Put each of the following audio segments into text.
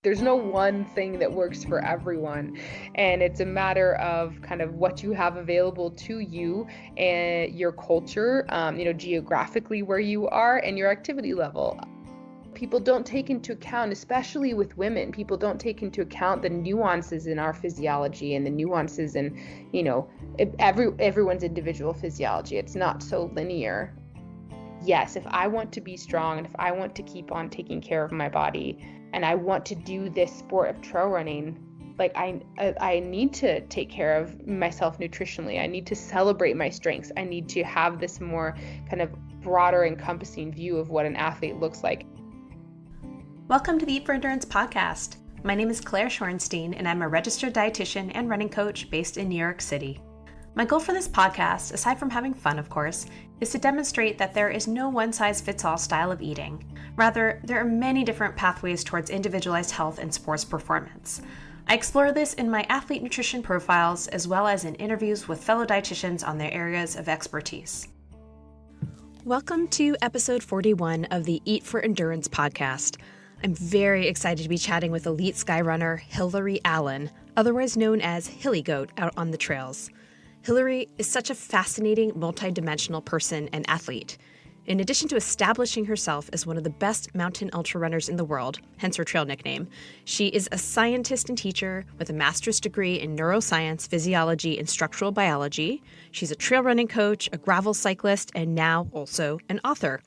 There's no one thing that works for everyone, and it's a matter of kind of what you have available to you and your culture, geographically where you are and your activity level. People don't take into account, especially with women, people don't take into account the nuances in our physiology and the nuances in, everyone's individual physiology. It's not so linear. Yes, if I want to be strong and if I want to keep on taking care of my body and I want to do this sport of trail running, like I need to take care of myself nutritionally. I need to celebrate my strengths. I need to have this more kind of broader encompassing view of what an athlete looks like. Welcome to the Eat for Endurance podcast. My name is Claire Shorenstein, and I'm a registered dietitian and running coach based in New York City. My goal for this podcast, aside from having fun, of course, is to demonstrate that there is no one-size-fits-all style of eating. Rather, there are many different pathways towards individualized health and sports performance. I explore this in my athlete nutrition profiles as well as in interviews with fellow dietitians on their areas of expertise. Welcome to episode 41 of the Eat for Endurance podcast. I'm very excited to be chatting with elite skyrunner Hillary Allen, otherwise known as Hilly Goat, out on the trails. Hillary is such a fascinating, multidimensional person and athlete. In addition to establishing herself as one of the best mountain ultra runners in the world, hence her trail nickname, she is a scientist and teacher with a master's degree in neuroscience, physiology, and structural biology. She's a trail running coach, a gravel cyclist, and now also an author.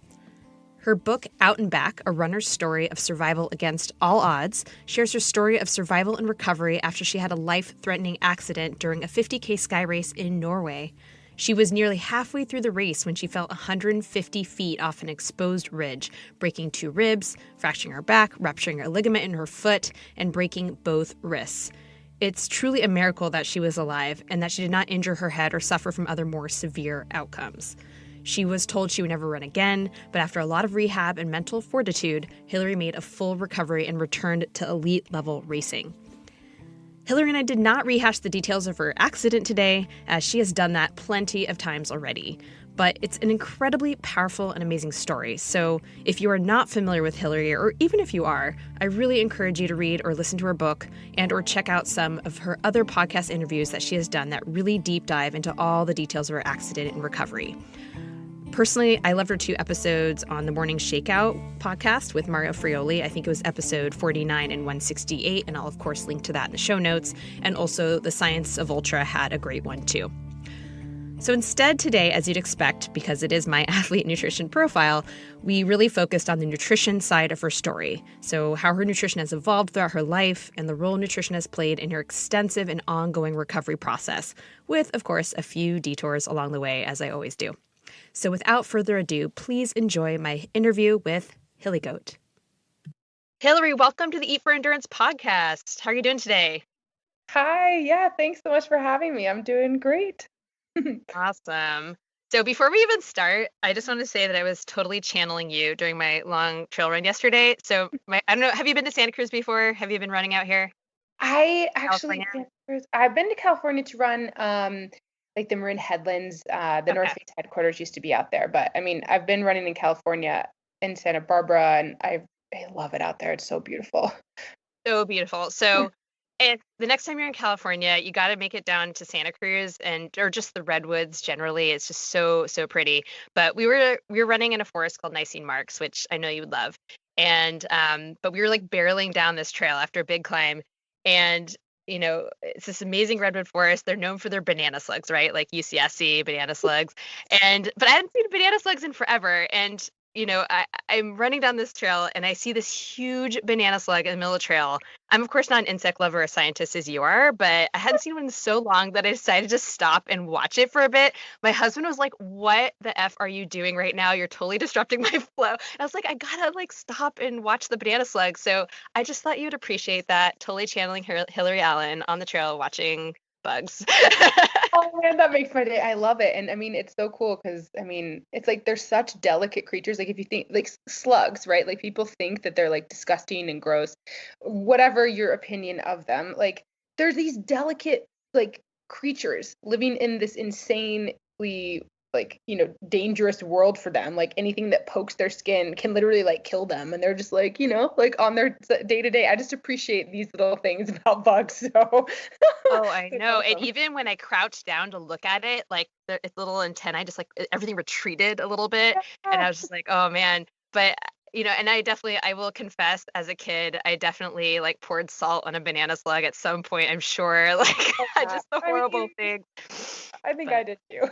Her book, Out and Back, A Runner's Story of Survival Against All Odds, shares her story of survival and recovery after she had a life-threatening accident during a 50K Skyrace in Norway. She was nearly halfway through the race when she fell 150 feet off an exposed ridge, breaking 2 ribs, fracturing her back, rupturing a ligament in her foot, and breaking both wrists. It's truly a miracle that she was alive and that she did not injure her head or suffer from other more severe outcomes. She was told she would never run again, but after a lot of rehab and mental fortitude, Hillary made a full recovery and returned to elite-level racing. Hillary and I did not rehash the details of her accident today, as she has done that plenty of times already. But it's an incredibly powerful and amazing story, so if you are not familiar with Hillary, or even if you are, I really encourage you to read or listen to her book and or check out some of her other podcast interviews that she has done that really deep dive into all the details of her accident and recovery. Personally, I loved her 2 episodes on the Morning Shakeout podcast with Mario Frioli. I think it was episode 49 and 168, and I'll, of course, link to that in the show notes. And also, The Science of Ultra had a great one, too. So instead today, as you'd expect, because it is my athlete nutrition profile, we really focused on the nutrition side of her story. So how her nutrition has evolved throughout her life and the role nutrition has played in her extensive and ongoing recovery process, with, of course, a few detours along the way, as I always do. So without further ado, please enjoy my interview with Hilly Goat. Hillary, welcome to the Eat for Endurance podcast. How are you doing today? Hi, yeah, thanks so much for having me. I'm doing great. Awesome. So before we even start, I just want to say that I was totally channeling you during my long trail run yesterday. So I don't know, have you been to Santa Cruz before? Have you been running out here? I've been to California to run like the Marin Headlands. The North Face headquarters used to be out there, but I mean, I've been running in California in Santa Barbara, and I love it out there. It's so beautiful. So beautiful. So if the next time you're in California, you got to make it down to Santa Cruz or just the redwoods generally. It's just so pretty. But we were running in a forest called Nicene Marks, which I know you would love. And but we were like barreling down this trail after a big climb, and it's this amazing redwood forest. They're known for their banana slugs, right? Like UCSC banana slugs. But I hadn't seen banana slugs in forever. And, I'm running down this trail and I see this huge banana slug in the middle of the trail. I'm, of course, not an insect lover or scientist as you are, but I hadn't seen one in so long that I decided to stop and watch it for a bit. My husband was like, "What the F are you doing right now? You're totally disrupting my flow." And I was like, I gotta stop and watch the banana slug. So I just thought you'd appreciate that. Totally channeling Hillary Allen on the trail watching bugs. Oh man, that makes my day. I love it. And I mean, it's so cool because I mean, it's like they're such delicate creatures. Like if you think like slugs, right? Like people think that they're like disgusting and gross, whatever your opinion of them. Like they're these delicate like creatures living in this insanely like, dangerous world for them. Like anything that pokes their skin can literally like kill them. And they're just like, like on their day to day. I just appreciate these little things about bugs. So Oh, I it's know. And awesome. even when I crouched down to look at it, like its little antennae, just like everything retreated a little bit. And Yeah. I was just like, oh man. But and I will confess, as a kid, I definitely like poured salt on a banana slug at some point, I'm sure. Oh, Like yeah. just a I horrible mean, thing. I think I But did too.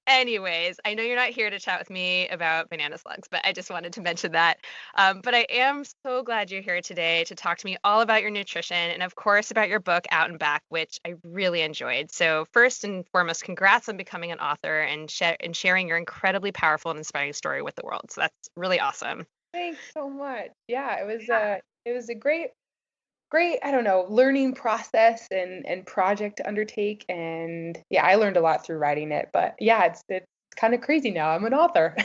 anyways, I know you're not here to chat with me about banana slugs, but I just wanted to mention that. But I am so glad you're here today to talk to me all about your nutrition and, of course, about your book, Out and Back, which I really enjoyed. So, first and foremost, congrats on becoming an author and sharing your incredibly powerful and inspiring story with the world. So, that's really awesome. Thanks so much. Yeah, it was a great, I don't know, learning process and project to undertake. And yeah, I learned a lot through writing it. But yeah, it's kind of crazy now. I'm an author.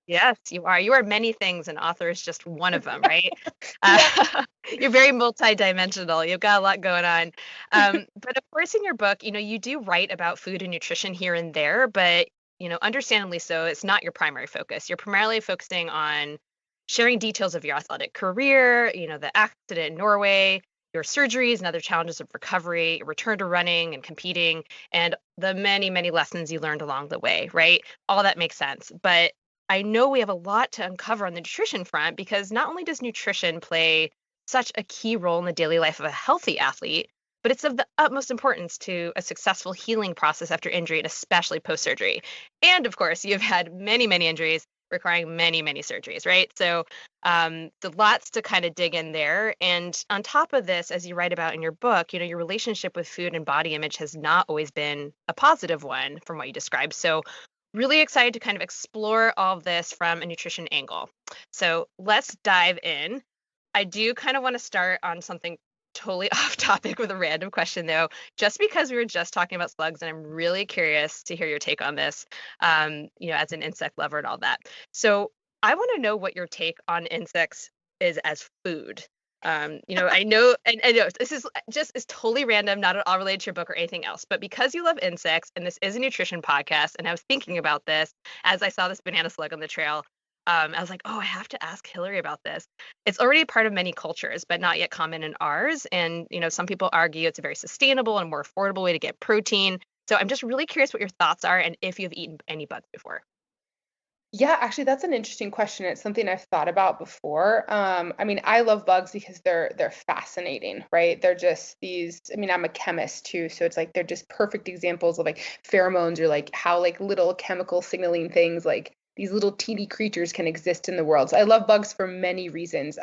Yes, you are. You are many things, and author is just one of them, right? Yeah. You're very multidimensional. You've got a lot going on. But of course, in your book, you do write about food and nutrition here and there, but understandably so, it's not your primary focus. You're primarily focusing on sharing details of your athletic career, the accident in Norway, your surgeries and other challenges of recovery, your return to running and competing, and the many, many lessons you learned along the way, right? All that makes sense. But I know we have a lot to uncover on the nutrition front because not only does nutrition play such a key role in the daily life of a healthy athlete, but it's of the utmost importance to a successful healing process after injury and especially post surgery. And of course, you've had many, many injuries requiring many, many surgeries, right? So, the lots to kind of dig in there. And on top of this, as you write about in your book, your relationship with food and body image has not always been a positive one from what you described. So, really excited to kind of explore all of this from a nutrition angle. So let's dive in. I do kind of want to start on something totally off topic with a random question, though, just because we were just talking about slugs, and I'm really curious to hear your take on this, as an insect lover and all that. So I want to know what your take on insects is as food. I know, and I know this is totally random, not at all related to your book or anything else, but because you love insects and this is a nutrition podcast, and I was thinking about this as I saw this banana slug on the trail, I was like, oh, I have to ask Hillary about this. It's already part of many cultures, but not yet common in ours. And, some people argue it's a very sustainable and more affordable way to get protein. So I'm just really curious what your thoughts are and if you've eaten any bugs before. Yeah, actually, that's an interesting question. It's something I've thought about before. I mean, I love bugs because they're fascinating, right? They're just these. I mean, I'm a chemist too, so it's like they're just perfect examples of like pheromones or like how like little chemical signaling things like these little teeny creatures can exist in the world. So I love bugs for many reasons.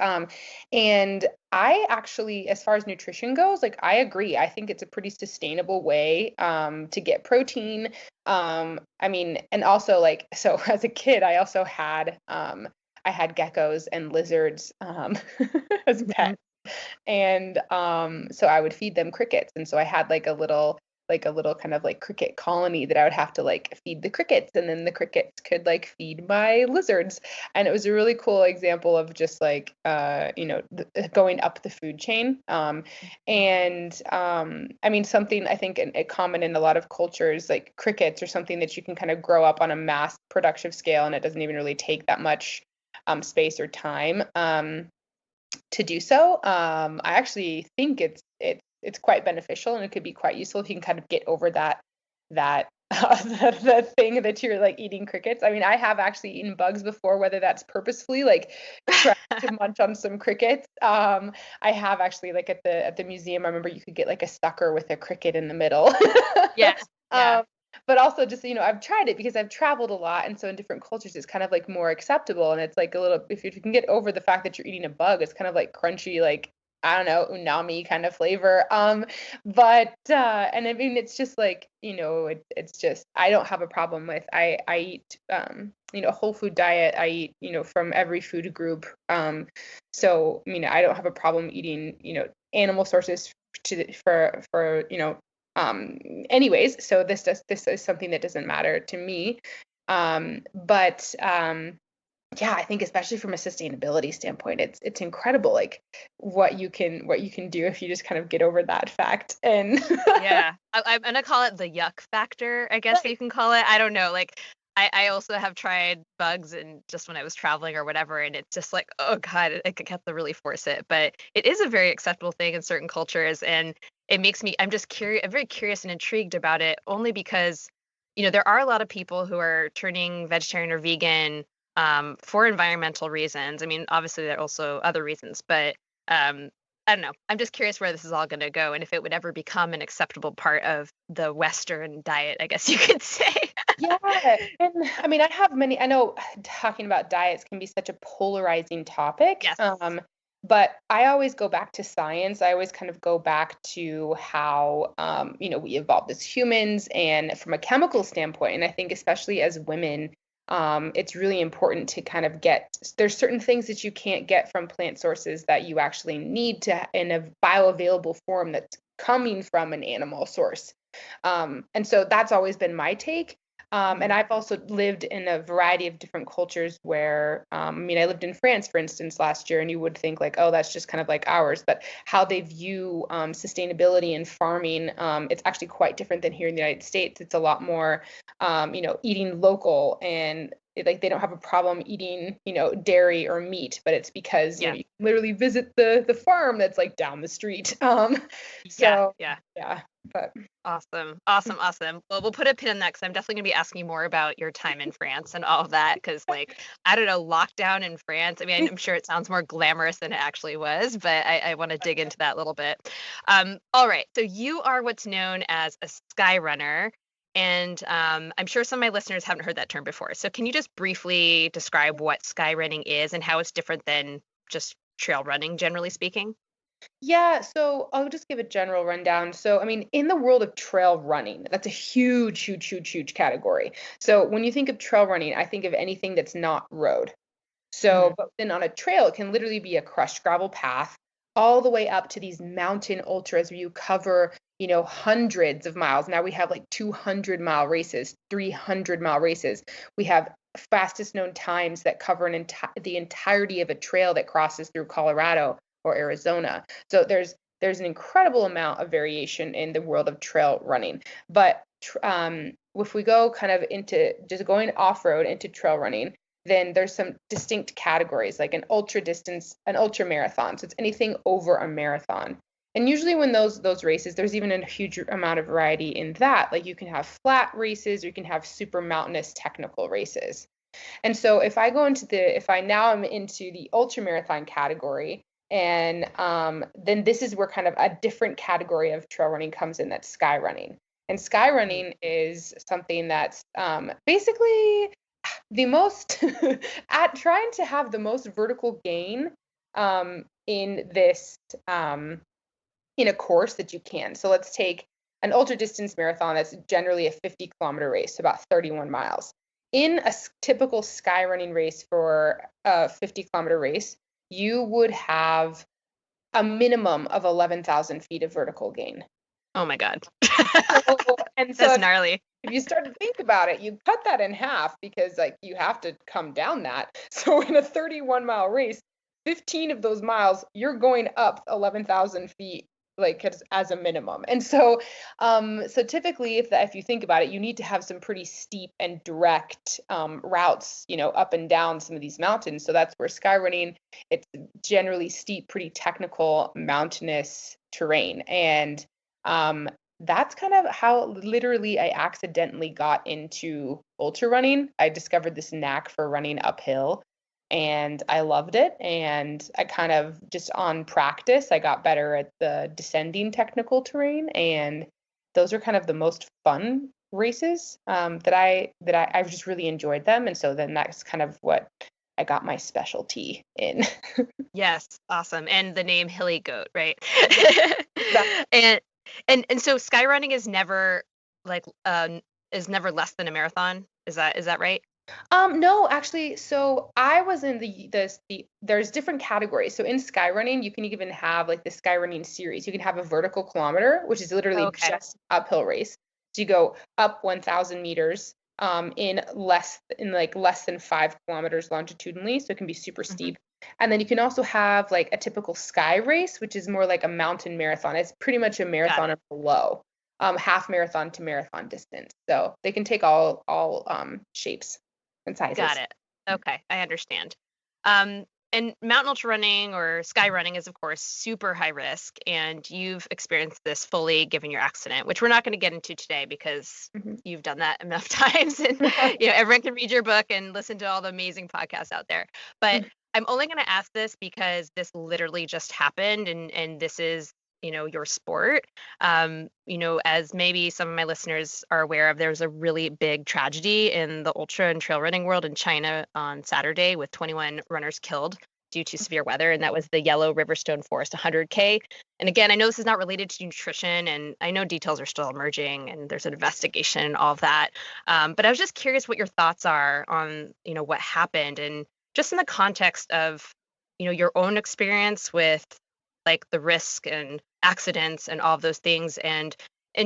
And I actually, as far as nutrition goes, like I agree. I think it's a pretty sustainable way to get protein. I mean, and also like, so as a kid, I had geckos and lizards as Mhm. pets. And so I would feed them crickets. And so I had like a little kind of like cricket colony that I would have to like feed the crickets, and then the crickets could like feed my lizards. And it was a really cool example of just like going up the food chain. And I mean, something I think common in a lot of cultures, like crickets, are something that you can kind of grow up on a mass productive scale, and it doesn't even really take that much space or time to do so. I actually think it's quite beneficial, and it could be quite useful if you can kind of get over that the thing that you're like eating crickets. I mean, I have actually eaten bugs before, whether that's purposefully like trying to munch on some crickets. I have actually, like at the museum, I remember you could get like a sucker with a cricket in the middle. Yeah. Yeah. um, but also just, I've tried it because I've traveled a lot, and so in different cultures it's kind of like more acceptable, and it's like a little, if you can get over the fact that you're eating a bug, it's kind of like crunchy, like I don't know, umami kind of flavor. But and I mean, it's just like, it's just, I don't have a problem with, I eat whole food diet. I eat, from every food group. So, I don't have a problem eating, animal sources for anyways, so this is something that doesn't matter to me. But yeah, I think especially from a sustainability standpoint, it's incredible, like what you can do if you just kind of get over that fact. And Yeah. I'm gonna call it the yuck factor, I guess you right, can call it. I don't know. Like, I also have tried bugs and just when I was traveling or whatever, and it's just like, oh God, I could have to really force it. But it is a very acceptable thing in certain cultures, and it makes me. I'm just curious. I'm very curious and intrigued about it, only because, there are a lot of people who are turning vegetarian or vegan for environmental reasons. I mean, obviously there are also other reasons, but um, I don't know. I'm just curious where this is all going to go and if it would ever become an acceptable part of the Western diet, I guess you could say. yeah. And I mean, I know talking about diets can be such a polarizing topic. Yes. But I always go back to science. I always kind of go back to how, we evolved as humans and from a chemical standpoint. And I think especially as women, it's really important to kind of there's certain things that you can't get from plant sources that you actually need to in a bioavailable form that's coming from an animal source. And so that's always been my take. And Mhm. I've also lived in a variety of different cultures where, I lived in France, for instance, last year, and you would think like, oh, that's just kind of like ours. But how they view sustainability and farming, it's actually quite different than here in the United States. It's a lot more, eating local and like they don't have a problem eating, dairy or meat, but it's because, Yeah. you literally visit the farm that's like down the street. Yeah. So Yeah. yeah, but Awesome. Awesome. Awesome. Well, we'll put a pin in that because I'm definitely going to be asking you more about your time in France and all of that. Because, like, I don't know, lockdown in France. I mean, I'm sure it sounds more glamorous than it actually was, but I want to dig into that a little bit. All right. So, you are what's known as a sky runner. And I'm sure some of my listeners haven't heard that term before. So, can you just briefly describe what sky running is and how it's different than just trail running, generally speaking? yeah, so I'll just give a general rundown. So, I mean, in the world of trail running, that's a huge, huge, huge, huge category. So, when you think of trail running, I think of anything that's not road. Hmm. So, but then on a trail, it can literally be a crushed gravel path all the way up to these mountain ultras where you cover, hundreds of miles. Now we have like 200-mile races, 300-mile races. We have fastest known times that cover the entirety of a trail that crosses through Colorado or Arizona. So there's an incredible amount of variation in the world of trail running. But if we go kind of into just going off road into trail running, then there's some distinct categories like an ultra distance, an ultra marathon. So it's anything over a marathon. And usually when those races, there's even a huge amount of variety in that. Like you can have flat races, or you can have super mountainous technical races. And so if I now am into the ultra marathon category, and then this is where kind of a different category of trail running comes in, that's sky running. And sky running is something that's basically the most at trying to have the most vertical gain in this in a course that you can. So let's take an ultra distance marathon that's generally a 50-kilometer race, about 31 miles. In a typical sky running race for a 50-kilometer race, you would have a minimum of 11,000 feet of vertical gain. Oh my God. And so That's gnarly. if you start to think about it, you cut that in half because like you have to come down that. So in a 31-mile race, 15 of those miles, you're going up 11,000 feet like as a minimum. And so so typically if you think about it, you need to have some pretty steep and direct routes, up and down some of these mountains. So that's where sky running, it's generally steep, pretty technical mountainous terrain. And um that's kind of how literally I accidentally got into ultra running. I discovered this knack for running uphill and I loved it. And I kind of just on practice, I got better at the descending technical terrain. And those are kind of the most fun races I've just really enjoyed them. And so then that's kind of what I got my specialty in. Yes, awesome. And the name Hilly Goat, right? Yeah, exactly. And and so skyrunning is never like is never less than a marathon. Is that right? No, actually, so I was in there's different categories. So in skyrunning, you can even have like the skyrunning series. You can have a vertical kilometer, which is literally Okay. just uphill race. So you go up 1,000 meters, in like less than 5 kilometers longitudinally, so it can be super steep. And then you can also have like a typical Skyrace, which is more like a mountain marathon. It's pretty much a marathon or below, half marathon to marathon distance. So they can take all shapes and sizes. Got it. Okay, I understand. And mountain ultra running or sky running is, of course, super high risk, and you've experienced this fully given your accident, which we're not going to get into today because you've done that enough times, and everyone can read your book and listen to all the amazing podcasts out there. But I'm only going to ask this because this literally just happened, and this is your sport. As maybe some of my listeners are aware of, there was a really big tragedy in the ultra and trail running world in China on Saturday with 21 runners killed due to severe weather, and that was the Yellow Riverstone Forest 100K. And again, I know this is not related to nutrition, and I know details are still emerging, and there's an investigation and all of that. But I was just curious what your thoughts are on what happened, and just in the context of your own experience with like the risk and accidents and all of those things, and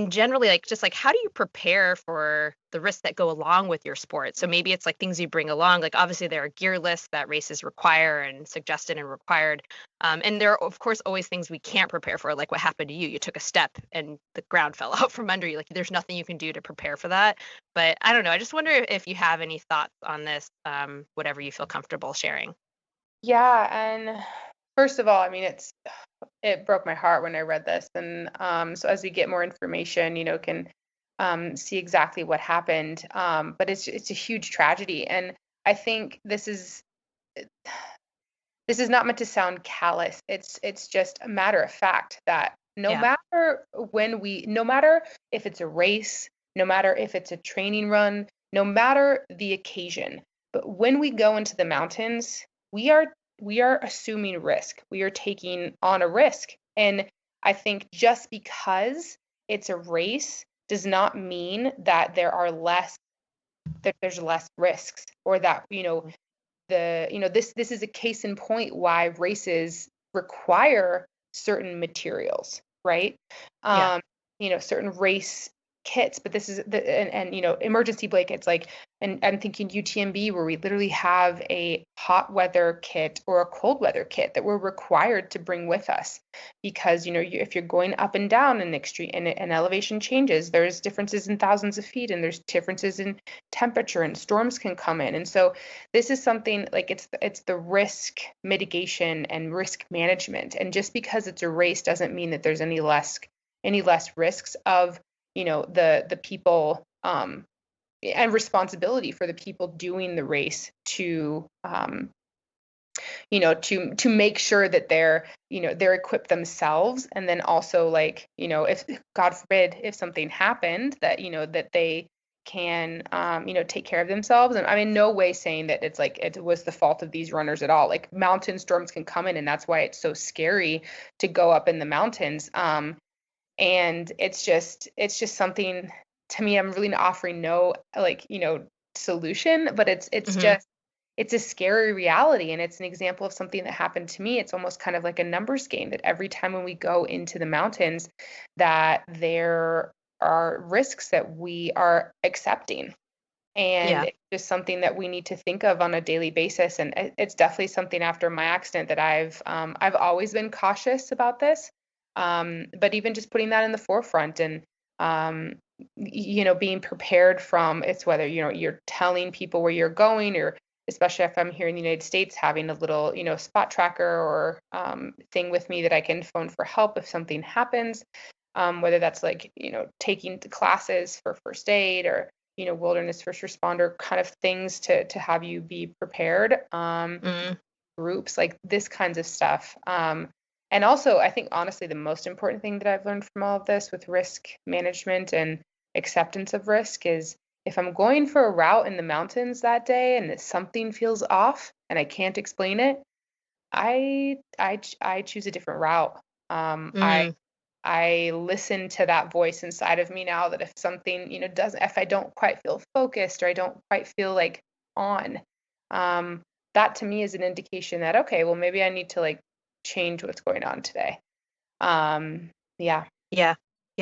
generally like how do you prepare for the risks that go along with your sport? So maybe it's like things you bring along, like obviously there are gear lists that races require and suggested and required, and there are of course always things we can't prepare for, like what happened to you took a step and the ground fell out from under you, like there's nothing you can do to prepare for that. But I don't know, I just wonder if you have any thoughts on this, whatever you feel comfortable sharing. Yeah, and first of all, I mean, it broke my heart when I read this, and so as we get more information, can see exactly what happened. But it's a huge tragedy, and I think this is not meant to sound callous. It's just a matter of fact that no matter if it's a race, no matter if it's a training run, no matter the occasion, but when we go into the mountains, we are assuming risk. We are taking on a risk. And I think just because it's a race does not mean that there's less risks, or that, this is a case in point why races require certain materials, right? Certain race kits, but this is and emergency blankets, like, and I'm thinking UTMB, where we literally have a hot weather kit or a cold weather kit that we're required to bring with us, because if you're going up and down in extreme and elevation changes, there's differences in thousands of feet, and there's differences in temperature, and storms can come in. And so this is something like it's the risk mitigation and risk management. And just because it's a race doesn't mean that there's any less risks of the people, and responsibility for the people doing the race to to make sure that they're equipped themselves. And then also, like, if God forbid if something happened, that that they can take care of themselves. And I'm in no way saying that it's like it was the fault of these runners at all. Like, mountain storms can come in, and that's why it's so scary to go up in the mountains. And it's just something, to me, I'm really offering no, like, solution, but it's just, it's a scary reality. And it's an example of something that happened to me. It's almost kind of like a numbers game, that every time when we go into the mountains, that there are risks that we are accepting. And it's just something that we need to think of on a daily basis. And it's definitely something after my accident that I've always been cautious about this. But even just putting that in the forefront, and being prepared from, it's whether you're telling people where you're going, or especially if I'm here in the United States, having a little spot tracker or thing with me that I can phone for help if something happens, whether that's like taking the classes for first aid, or wilderness first responder kind of things to have you be prepared, groups like this kinds of stuff. And also, I think, honestly, the most important thing that I've learned from all of this with risk management and acceptance of risk is, if I'm going for a route in the mountains that day and something feels off and I can't explain it, I choose a different route. I listen to that voice inside of me now, that if something, if I don't quite feel focused, or I don't quite feel like on, that to me is an indication that, okay, well, maybe I need to like change what's going on today. Yeah.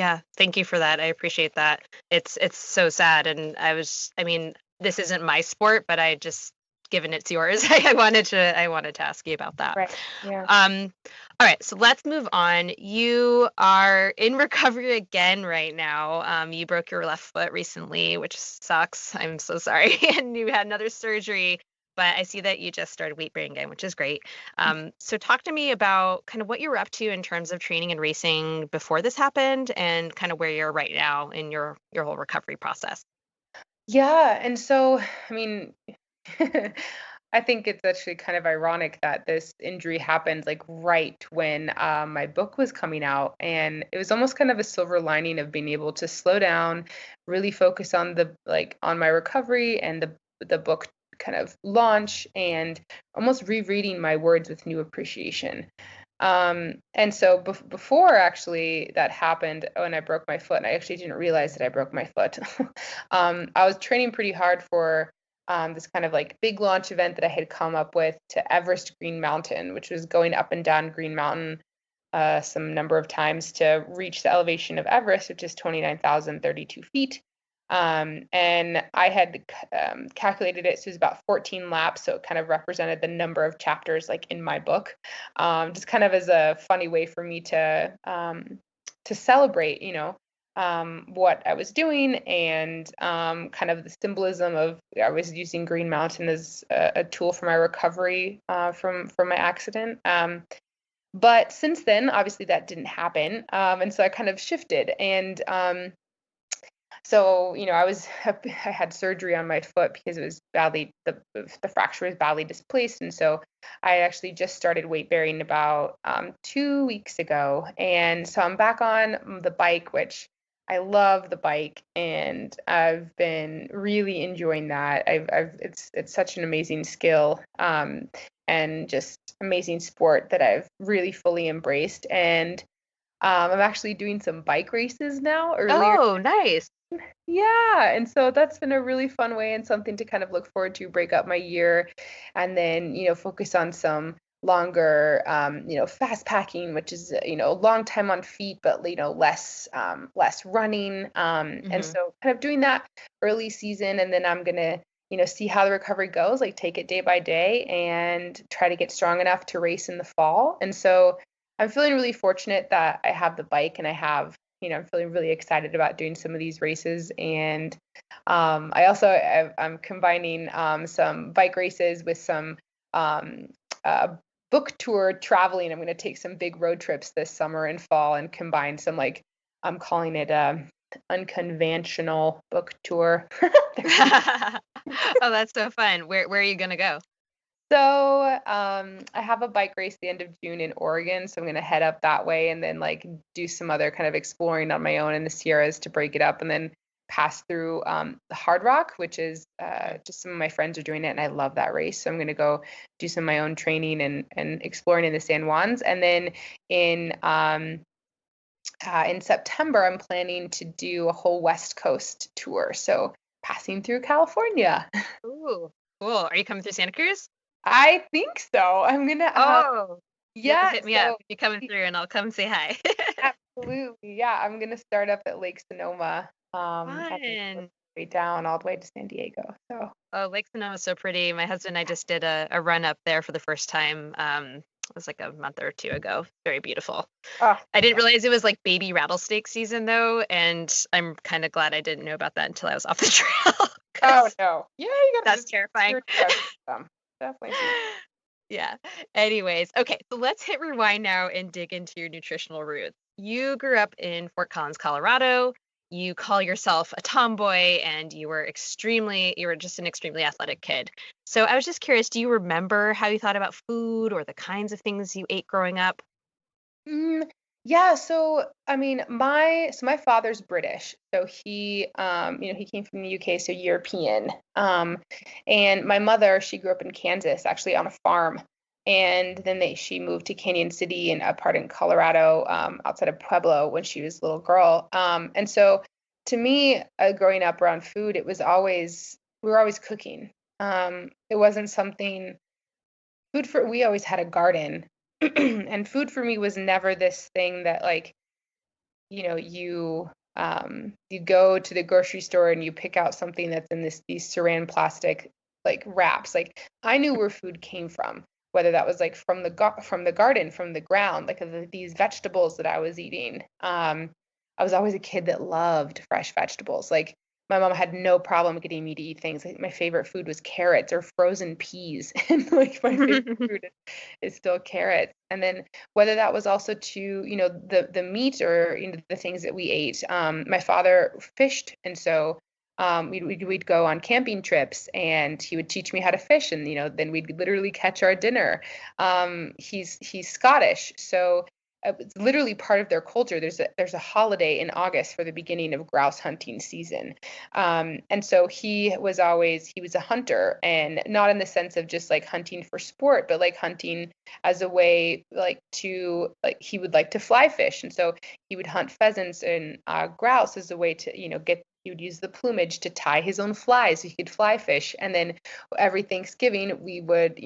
Yeah, thank you for that. I appreciate that. It's so sad, and I mean, this isn't my sport, but I just given it's yours. I wanted to ask you about that. Right. Yeah. Um, all right, so let's move on. You are in recovery again right now. You broke your left foot recently, which sucks. I'm so sorry. And you had another surgery, but I see that you just started weight bearing again, which is great. So talk to me about kind of what you were up to in terms of training and racing before this happened and kind of where you're right now in your whole recovery process. Yeah, and so, I mean, I think it's actually kind of ironic that this injury happened like right when my book was coming out, and it was almost kind of a silver lining of being able to slow down, really focus on the like on my recovery and the book kind of launch, and almost rereading my words with new appreciation. And so before actually that happened, when I broke my foot, and I actually didn't realize that I broke my foot. I was training pretty hard for this kind of like big launch event that I had come up with to Everest Green Mountain, which was going up and down Green Mountain some number of times to reach the elevation of Everest, which is 29,032 feet. And I had calculated it, so it was about 14 laps, so it kind of represented the number of chapters like in my book, just kind of as a funny way for me to celebrate, what I was doing, and kind of the symbolism of I was using Green Mountain as a tool for my recovery from my accident. But since then, obviously that didn't happen, and so I kind of shifted, and so, I had surgery on my foot because it was the fracture was badly displaced. And so I actually just started weight bearing about 2 weeks ago. And so I'm back on the bike, which I love the bike, and I've been really enjoying that. It's such an amazing skill, and just amazing sport that I've really fully embraced. And I'm actually doing some bike races now. Earlier, Oh, nice. yeah, and so that's been a really fun way and something to kind of look forward to, break up my year, and then, focus on some longer, fast packing, which is, a long time on feet, but, less running. And Hmm. so kind of doing that early season, and then I'm gonna, see how the recovery goes, like take it day by day and try to get strong enough to race in the fall. And so I'm feeling really fortunate that I have the bike, and I'm feeling really excited about doing some of these races. And I'm combining some bike races with some um, uh, book tour traveling. I'm going to take some big road trips this summer and fall and combine some, like, I'm calling it unconventional book tour. Oh, that's so fun. Where are you gonna go? So, I have a bike race the end of June in Oregon, so I'm gonna head up that way and then like do some other kind of exploring on my own in the Sierras to break it up, and then pass through the Hard Rock, which is just some of my friends are doing it, and I love that race. So I'm gonna go do some of my own training and exploring in the San Juans, and then in um, in September I'm planning to do a whole West Coast tour, so passing through California. Ooh, cool. Are you coming through Santa Cruz? I think so. I'm gonna Oh, you have to yeah, hit me up so if you're coming through, and I'll come say hi. absolutely. Yeah, I'm gonna start up at Lake Sonoma, and then go Fun. straight down all the way to San Diego. So, Oh, Lake Sonoma is so pretty. My husband and I just did a run up there for the first time. It was like a month or two ago. Very beautiful. oh, I didn't realize it was like baby rattlesnake season though, and I'm kind of glad I didn't know about that until I was off the trail oh because no. Yeah, you gotta that's just terrifying. steer clear of them. Definitely. Yeah. Anyways, okay, so let's hit rewind now and dig into your nutritional roots. You grew up in Fort Collins, Colorado. You call yourself a tomboy and you were just an extremely athletic kid. So I was just curious, do you remember how you thought about food or the kinds of things you ate growing up? Mm, yeah, so I mean, my father's British, so he came from the UK, so European. And my mother, she grew up in Kansas, actually on a farm, and then she moved to Canyon City and a part in Colorado, outside of Pueblo when she was a little girl. And so to me, growing up around food, it was always we were always cooking. It wasn't something food for we always had a garden, and food for me was never this thing that, like, you go to the grocery store and you pick out something that's in these saran plastic like wraps. Like I knew where food came from, whether that was like from the garden, from the ground, like these vegetables that I was eating. I was always a kid that loved fresh vegetables. Like my mom had no problem getting me to eat things. Like my favorite food was carrots or frozen peas, and like my favorite food is still carrots. And then whether that was also to the meat or the things that we ate. My father fished, and so we'd go on camping trips, and he would teach me how to fish, and then we'd literally catch our dinner. He's Scottish, so it's literally part of their culture. There's a holiday in August for the beginning of grouse hunting season, and so he was a hunter, and not in the sense of just like hunting for sport, but like hunting as a way he would like to fly fish, and so he would hunt pheasants and grouse as a way to get. He would use the plumage to tie his own flies so he could fly fish. And then every Thanksgiving we would,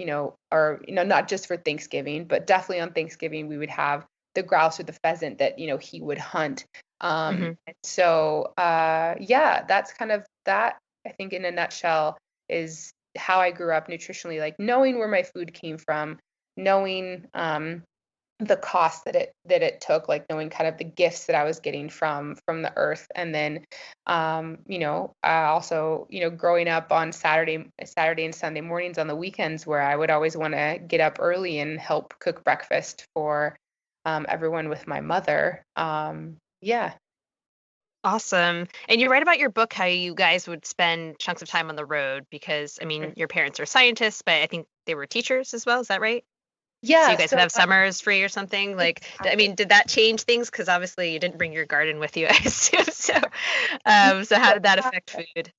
or not just for Thanksgiving, but definitely on Thanksgiving we would have the grouse or the pheasant that he would hunt. So yeah, that's kind of that. I think in a nutshell is how I grew up nutritionally, like knowing where my food came from, knowing the cost that it took, like knowing kind of the gifts that I was getting from the earth. And then also growing up on Saturday and Sunday mornings on the weekends, where I would always want to get up early and help cook breakfast for everyone with my mother. Yeah. Awesome. And you're right about your book, how you guys would spend chunks of time on the road because, I mean, your parents are scientists, but I think they were teachers as well. Is that right? So Yeah. you guys would have summers free or something? Like, I mean, did that change things? Because obviously you didn't bring your garden with you, I assume. So how did that affect food?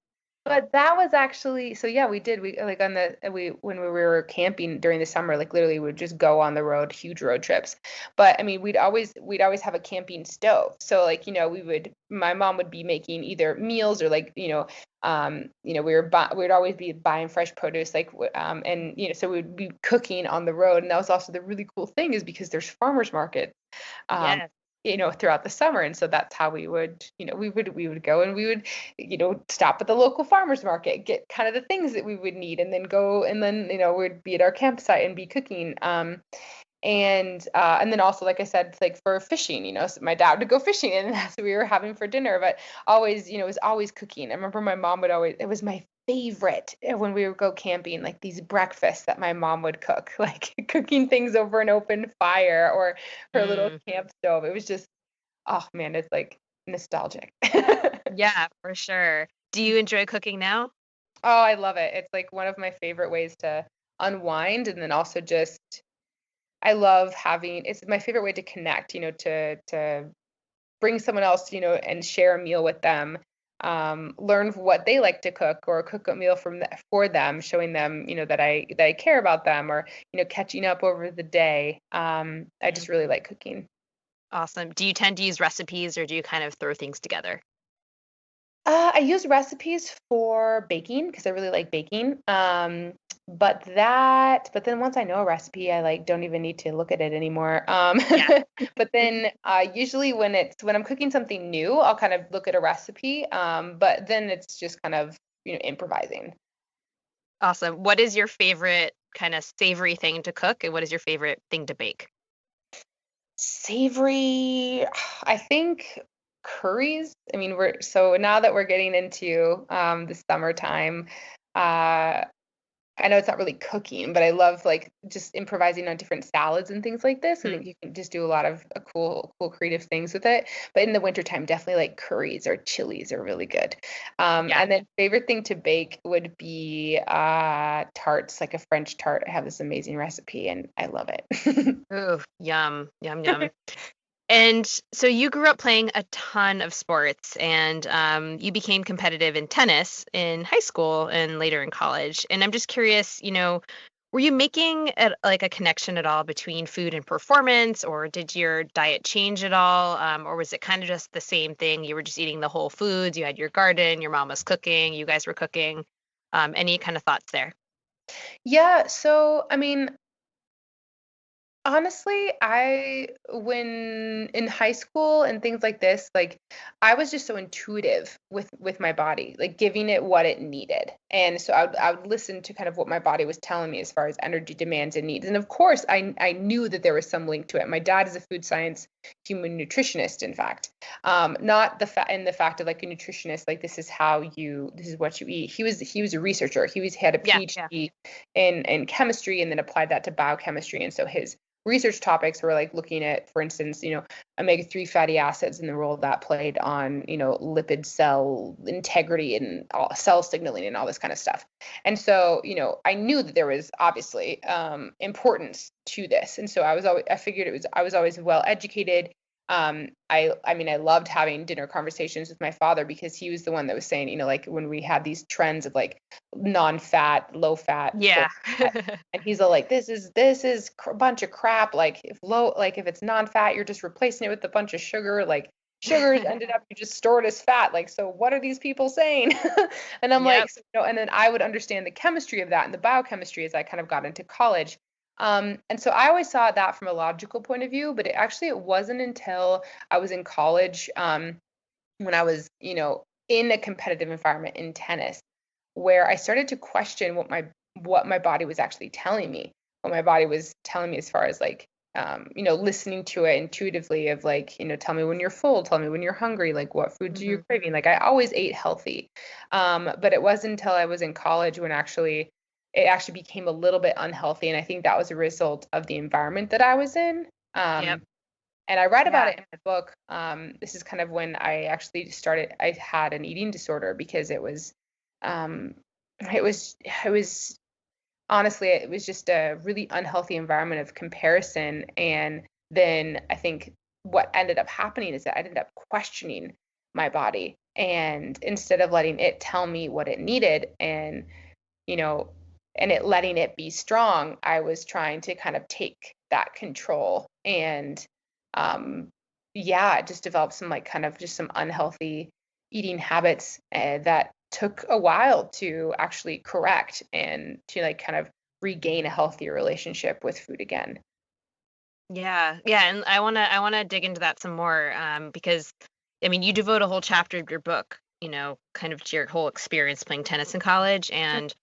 But that was actually, so yeah, we did. We like when we were camping during the summer, like literally we'd just go on the road, huge road trips. But I mean, we'd always have a camping stove. So like, my mom would be making either meals or like, we'd always be buying fresh produce, like, and so we'd be cooking on the road. And that was also the really cool thing, is because there's farmers markets. Um, Yes. Throughout the summer. And so that's how we would go, and we would, stop at the local farmers market, get kind of the things that we would need, and then go, and then, we'd be at our campsite and be cooking. And then also, like I said, like for fishing, so my dad would go fishing, and that's what we were having for dinner. But always, it was always cooking. I remember my mom would always, it was my favorite when we would go camping, like these breakfasts that my mom would cook, like cooking things over an open fire or her little camp stove. It was just, oh man, it's like nostalgic. Yeah, for sure. Do you enjoy cooking now? Oh, I love it. It's like one of my favorite ways to unwind, and then also just I love having, it's my favorite way to connect, to bring someone else, and share a meal with them. Learn what they like to cook, or cook a meal for them, showing them, that I care about them, or catching up over the day. I just really like cooking. Awesome. Do you tend to use recipes or do you kind of throw things together? I use recipes for baking because I really like baking. But then once I know a recipe, I like don't even need to look at it anymore. Yeah. But then usually when I'm cooking something new, I'll kind of look at a recipe. But then it's just kind of improvising. Awesome. What is your favorite kind of savory thing to cook, and what is your favorite thing to bake? Savory, I think curries. I mean, we're so now that we're getting into the summertime, uh I know it's not really cooking, but I love like just improvising on different salads and things like this. I Hmm. think you can just do a lot of cool creative things with it. But in the wintertime, definitely like curries or chilies are really good. Yeah. And then favorite thing to bake would be tarts, like a French tart. I have this amazing recipe and I love it. Ooh, yum, yum, yum. And so you grew up playing a ton of sports, and you became competitive in tennis in high school and later in college. And I'm just curious, were you making like a connection at all between food and performance, or did your diet change at all, or was it kind of just the same thing? You were just eating the whole foods. You had your garden, your mom was cooking, you guys were cooking. Any kind of thoughts there? Yeah, so I mean, Honestly, when in high school and things like this, like I was just so intuitive with my body, like giving it what it needed. And so I would listen to kind of what my body was telling me as far as energy demands and needs. And of course, I knew that there was some link to it. My dad is a food science human nutritionist, in fact. Not the fact of like a nutritionist, like this is what you eat. He was a researcher. Had a Yeah, yeah. PhD in chemistry and then applied that to biochemistry. And so his research topics were like looking at, for instance, omega-3 fatty acids and the role that played on, lipid cell integrity and cell signaling and all this kind of stuff. And so, I knew that there was obviously importance to this. And so I figured I was always well educated. I mean, I loved having dinner conversations with my father because he was the one that was saying, like when we had these trends of like non-fat, low fat, Yeah. and he's all like, this is a bunch of crap. Like if it's non-fat, you're just replacing it with a bunch of sugar. Like sugars ended up you just stored as fat. Like, so what are these people saying? And I'm Yep. like, and then I would understand the chemistry of that and the biochemistry as I kind of got into college. And so I always saw that from a logical point of view, but it wasn't until I was in college, when I was, in a competitive environment in tennis, where I started to question what my body was actually telling me, what my body was telling me as far as like, listening to it intuitively of like, tell me when you're full, tell me when you're hungry, like what foods are you craving? Like I always ate healthy. But it wasn't until I was in college when it actually became a little bit unhealthy. And I think that was a result of the environment that I was in. Yep. And I write about Yeah. it in my book. This is kind of when I had an eating disorder because um, it was honestly, it was just a really unhealthy environment of comparison. And then I think what ended up happening is that I ended up questioning my body. And instead of letting it tell me what it needed you know, and letting it be strong, I was trying to kind of take that control and yeah, just developed some like kind of just some unhealthy eating habits that took a while to actually correct and to like kind of regain a healthier relationship with food again. Yeah. Yeah. And I wanna dig into that some more, because I mean you devote a whole chapter of your book, kind of to your whole experience playing tennis in college. And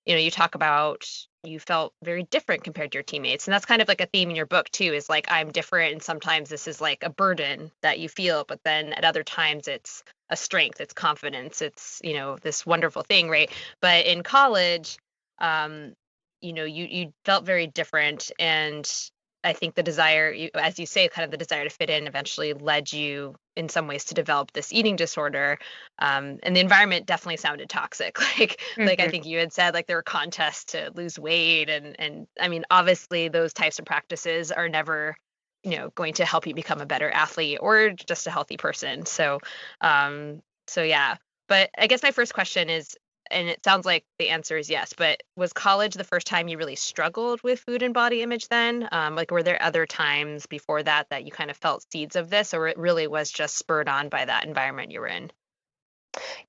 you talk about you felt very different compared to your teammates. And that's kind of like a theme in your book too, is like I'm different and sometimes this is like a burden that you feel, but then at other times it's a strength, it's confidence, it's, this wonderful thing, right? But in college, um, you felt very different. And I think the desire, as you say, kind of the desire to fit in eventually led you in some ways to develop this eating disorder. And the environment definitely sounded toxic. Like I Mhm. think you had said, like there were contests to lose weight, and I mean, obviously those types of practices are never, going to help you become a better athlete or just a healthy person. So yeah. But I guess my first question is, and it sounds like the answer is yes, but was college the first time you really struggled with food and body image then? Like, were there other times before that that you kind of felt seeds of this, or it really was just spurred on by that environment you were in?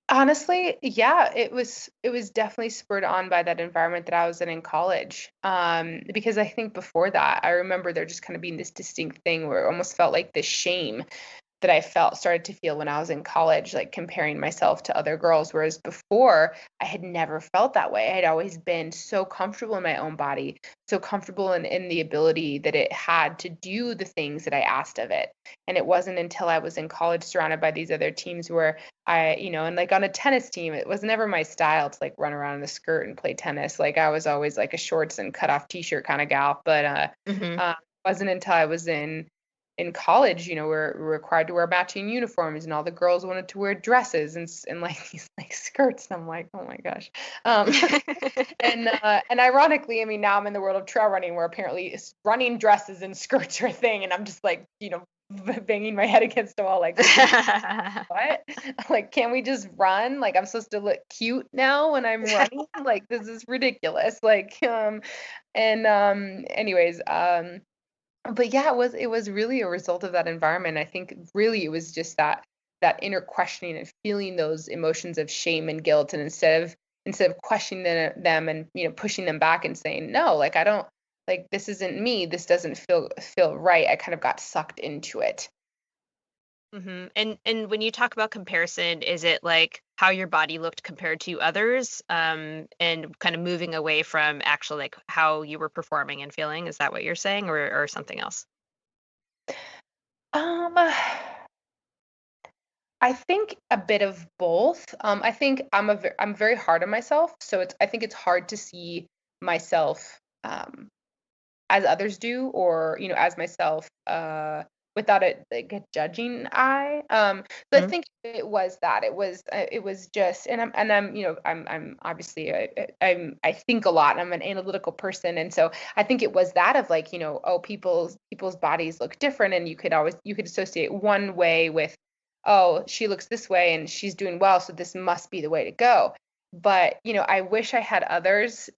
Honestly, yeah, it was definitely spurred on by that environment that I was in college. Because I think before that, I remember there just kind of being this distinct thing where it almost felt like this shame that I started to feel when I was in college, like comparing myself to other girls. Whereas before, I had never felt that way. I had always been so comfortable in my own body, so comfortable in the ability that it had to do the things that I asked of it. And it wasn't until I was in college surrounded by these other teams where and like on a tennis team, it was never my style to like run around in a skirt and play tennis. Like I was always like a shorts and cut off t-shirt kind of gal. But Hmm. wasn't until I was in college, we're required to wear matching uniforms, and all the girls wanted to wear dresses and like these like skirts. And I'm like, oh my gosh. Um, and ironically, I mean, now I'm in the world of trail running, where apparently running dresses and skirts are a thing, and I'm just like, banging my head against the wall, like, what? Like, can we just run? Like, I'm supposed to look cute now when I'm running? Like, this is ridiculous. Like, anyways, but yeah, it was really a result of that environment. I think really it was just that inner questioning and feeling those emotions of shame and guilt, and instead of questioning them and pushing them back and saying no, like like this isn't me. This doesn't feel right. I kind of got sucked into it. And when you talk about comparison, is it like how your body looked compared to others, and kind of moving away from actual like how you were performing and feeling? Is that what you're saying, or something else? Um, I think a bit of both. I think I'm very hard on myself, so I think it's hard to see myself as others do, or as myself, without it like a judging eye. So I Mhm. think it was just, and I'm I'm obviously, I think a lot, and I'm an analytical person, and so I think it was that of like, oh, people's bodies look different, and you could associate one way with, oh, she looks this way and she's doing well, so this must be the way to go. But I wish I had others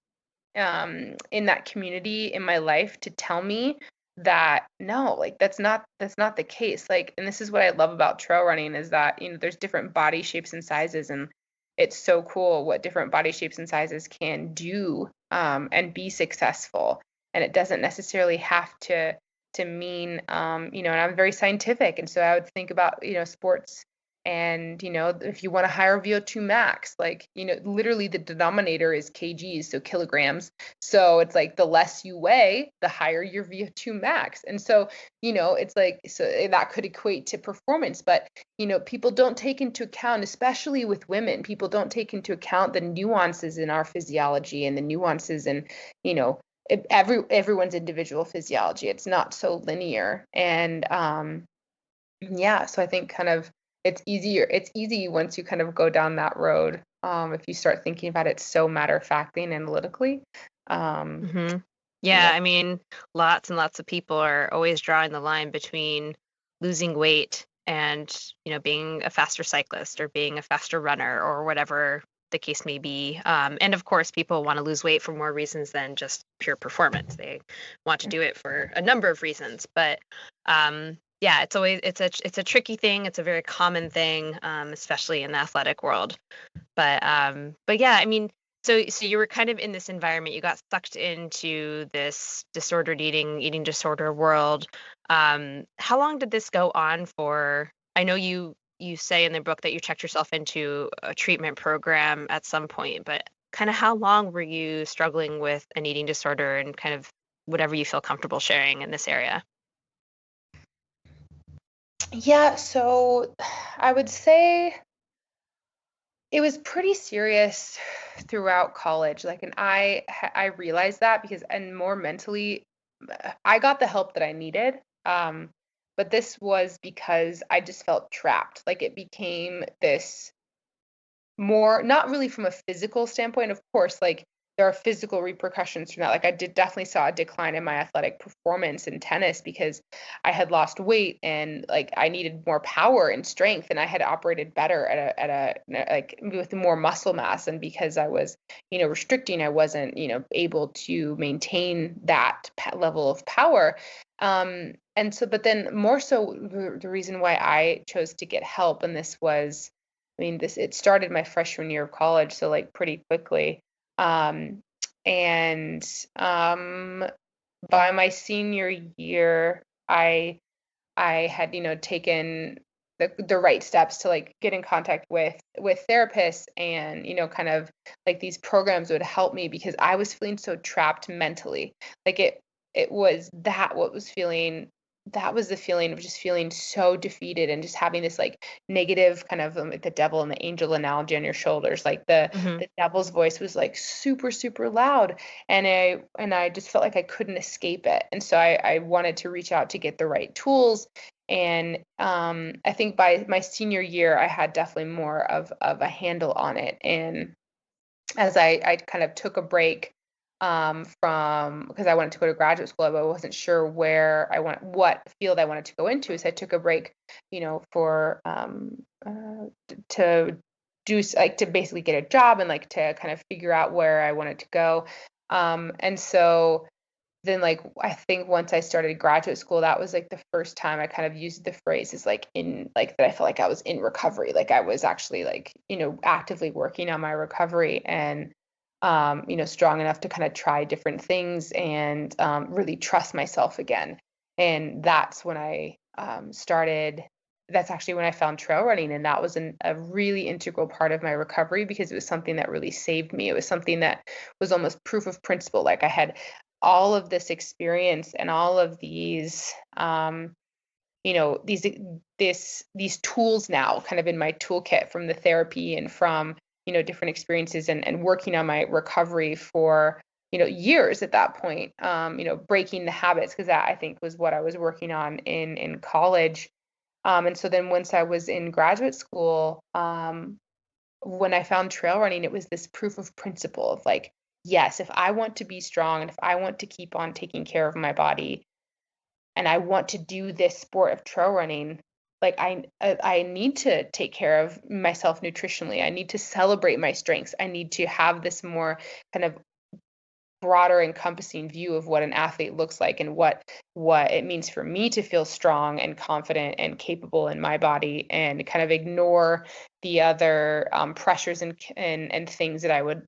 in that community in my life to tell me that no, like that's not the case. Like, and this is what I love about trail running, is that there's different body shapes and sizes, and it's so cool what different body shapes and sizes can do, and be successful. And it doesn't necessarily have to mean, and I'm very scientific, and so I would think about sports, and if you want a higher VO2 max, like literally the denominator is kgs, so kilograms. So it's like the less you weigh, the higher your VO2 max. And so it's like, so that could equate to performance. But people don't take into account, especially with women, people don't take into account the nuances in our physiology, and the nuances in you know everyone's individual physiology. It's not so linear. And yeah, so I think kind of it's easy once you kind of go down that road, if you start thinking about it so matter of factly and analytically. um hmm Yeah, yeah. I mean, lots and lots of people are always drawing the line between losing weight and, being a faster cyclist or being a faster runner or whatever the case may be. And of course, people want to lose weight for more reasons than just pure performance. They want to do it for a number of reasons. But yeah, it's a tricky thing. It's a very common thing, especially in the athletic world. But yeah, I mean, so you were kind of in this environment, you got sucked into this disordered eating disorder world. How long did this go on for? I know you say in the book that you checked yourself into a treatment program at some point, but kind of how long were you struggling with an eating disorder, and kind of whatever you feel comfortable sharing in this area? Yeah, so I would say it was pretty serious throughout college. Like, and I realized that, because, and more mentally, I got the help that I needed. But this was because I just felt trapped. Like, it became this more, not really from a physical standpoint, of course, like there are physical repercussions from that. Like, I did definitely saw a decline in my athletic performance in tennis, because I had lost weight, and like I needed more power and strength, and I had operated better at a like with more muscle mass, and because I was restricting, I wasn't able to maintain that level of power. And so, but then more so, the reason why I chose to get help, and this was, I mean, it started my freshman year of college, so like pretty quickly. Um, and By my senior year, I had, taken the right steps to like get in contact with therapists, and, kind of like these programs would help me, because I was feeling so trapped mentally. Like, it was that what was feeling that was the feeling of just feeling so defeated, and just having this like negative kind of, like the devil and the angel analogy on your shoulders. Like Hmm the devil's voice was like super, super loud, and I just felt like I couldn't escape it. And so I wanted to reach out to get the right tools. And I think by my senior year, I had definitely more of a handle on it. And as I kind of took a break, from, because I wanted to go to graduate school, but I wasn't sure what field I wanted to go into. So I took a break, for to like to basically get a job, and like to kind of figure out where I wanted to go. And so then, like, I think once I started graduate school, that was like the first time I kind of used the phrase, is like, in like that I felt like I was in recovery, like I was actually like actively working on my recovery. And strong enough to kind of try different things and really trust myself again. And that's when I started. That's actually when I found trail running, and that was a really integral part of my recovery because it was something that really saved me. It was something that was almost proof of principle. Like I had all of this experience and all of these these tools now kind of in my toolkit from the therapy and from different experiences and working on my recovery for years at that point, breaking the habits, because that I think was what I was working on in college. And so then once I was in graduate school, when I found trail running, it was this proof of principle of like, yes, if I want to be strong and if I want to keep on taking care of my body, and I want to do this sport of trail running, like I need to take care of myself nutritionally. I need to celebrate my strengths. I need to have this more kind of broader encompassing view of what an athlete looks like and what it means for me to feel strong and confident and capable in my body, and kind of ignore the other pressures and things that I would,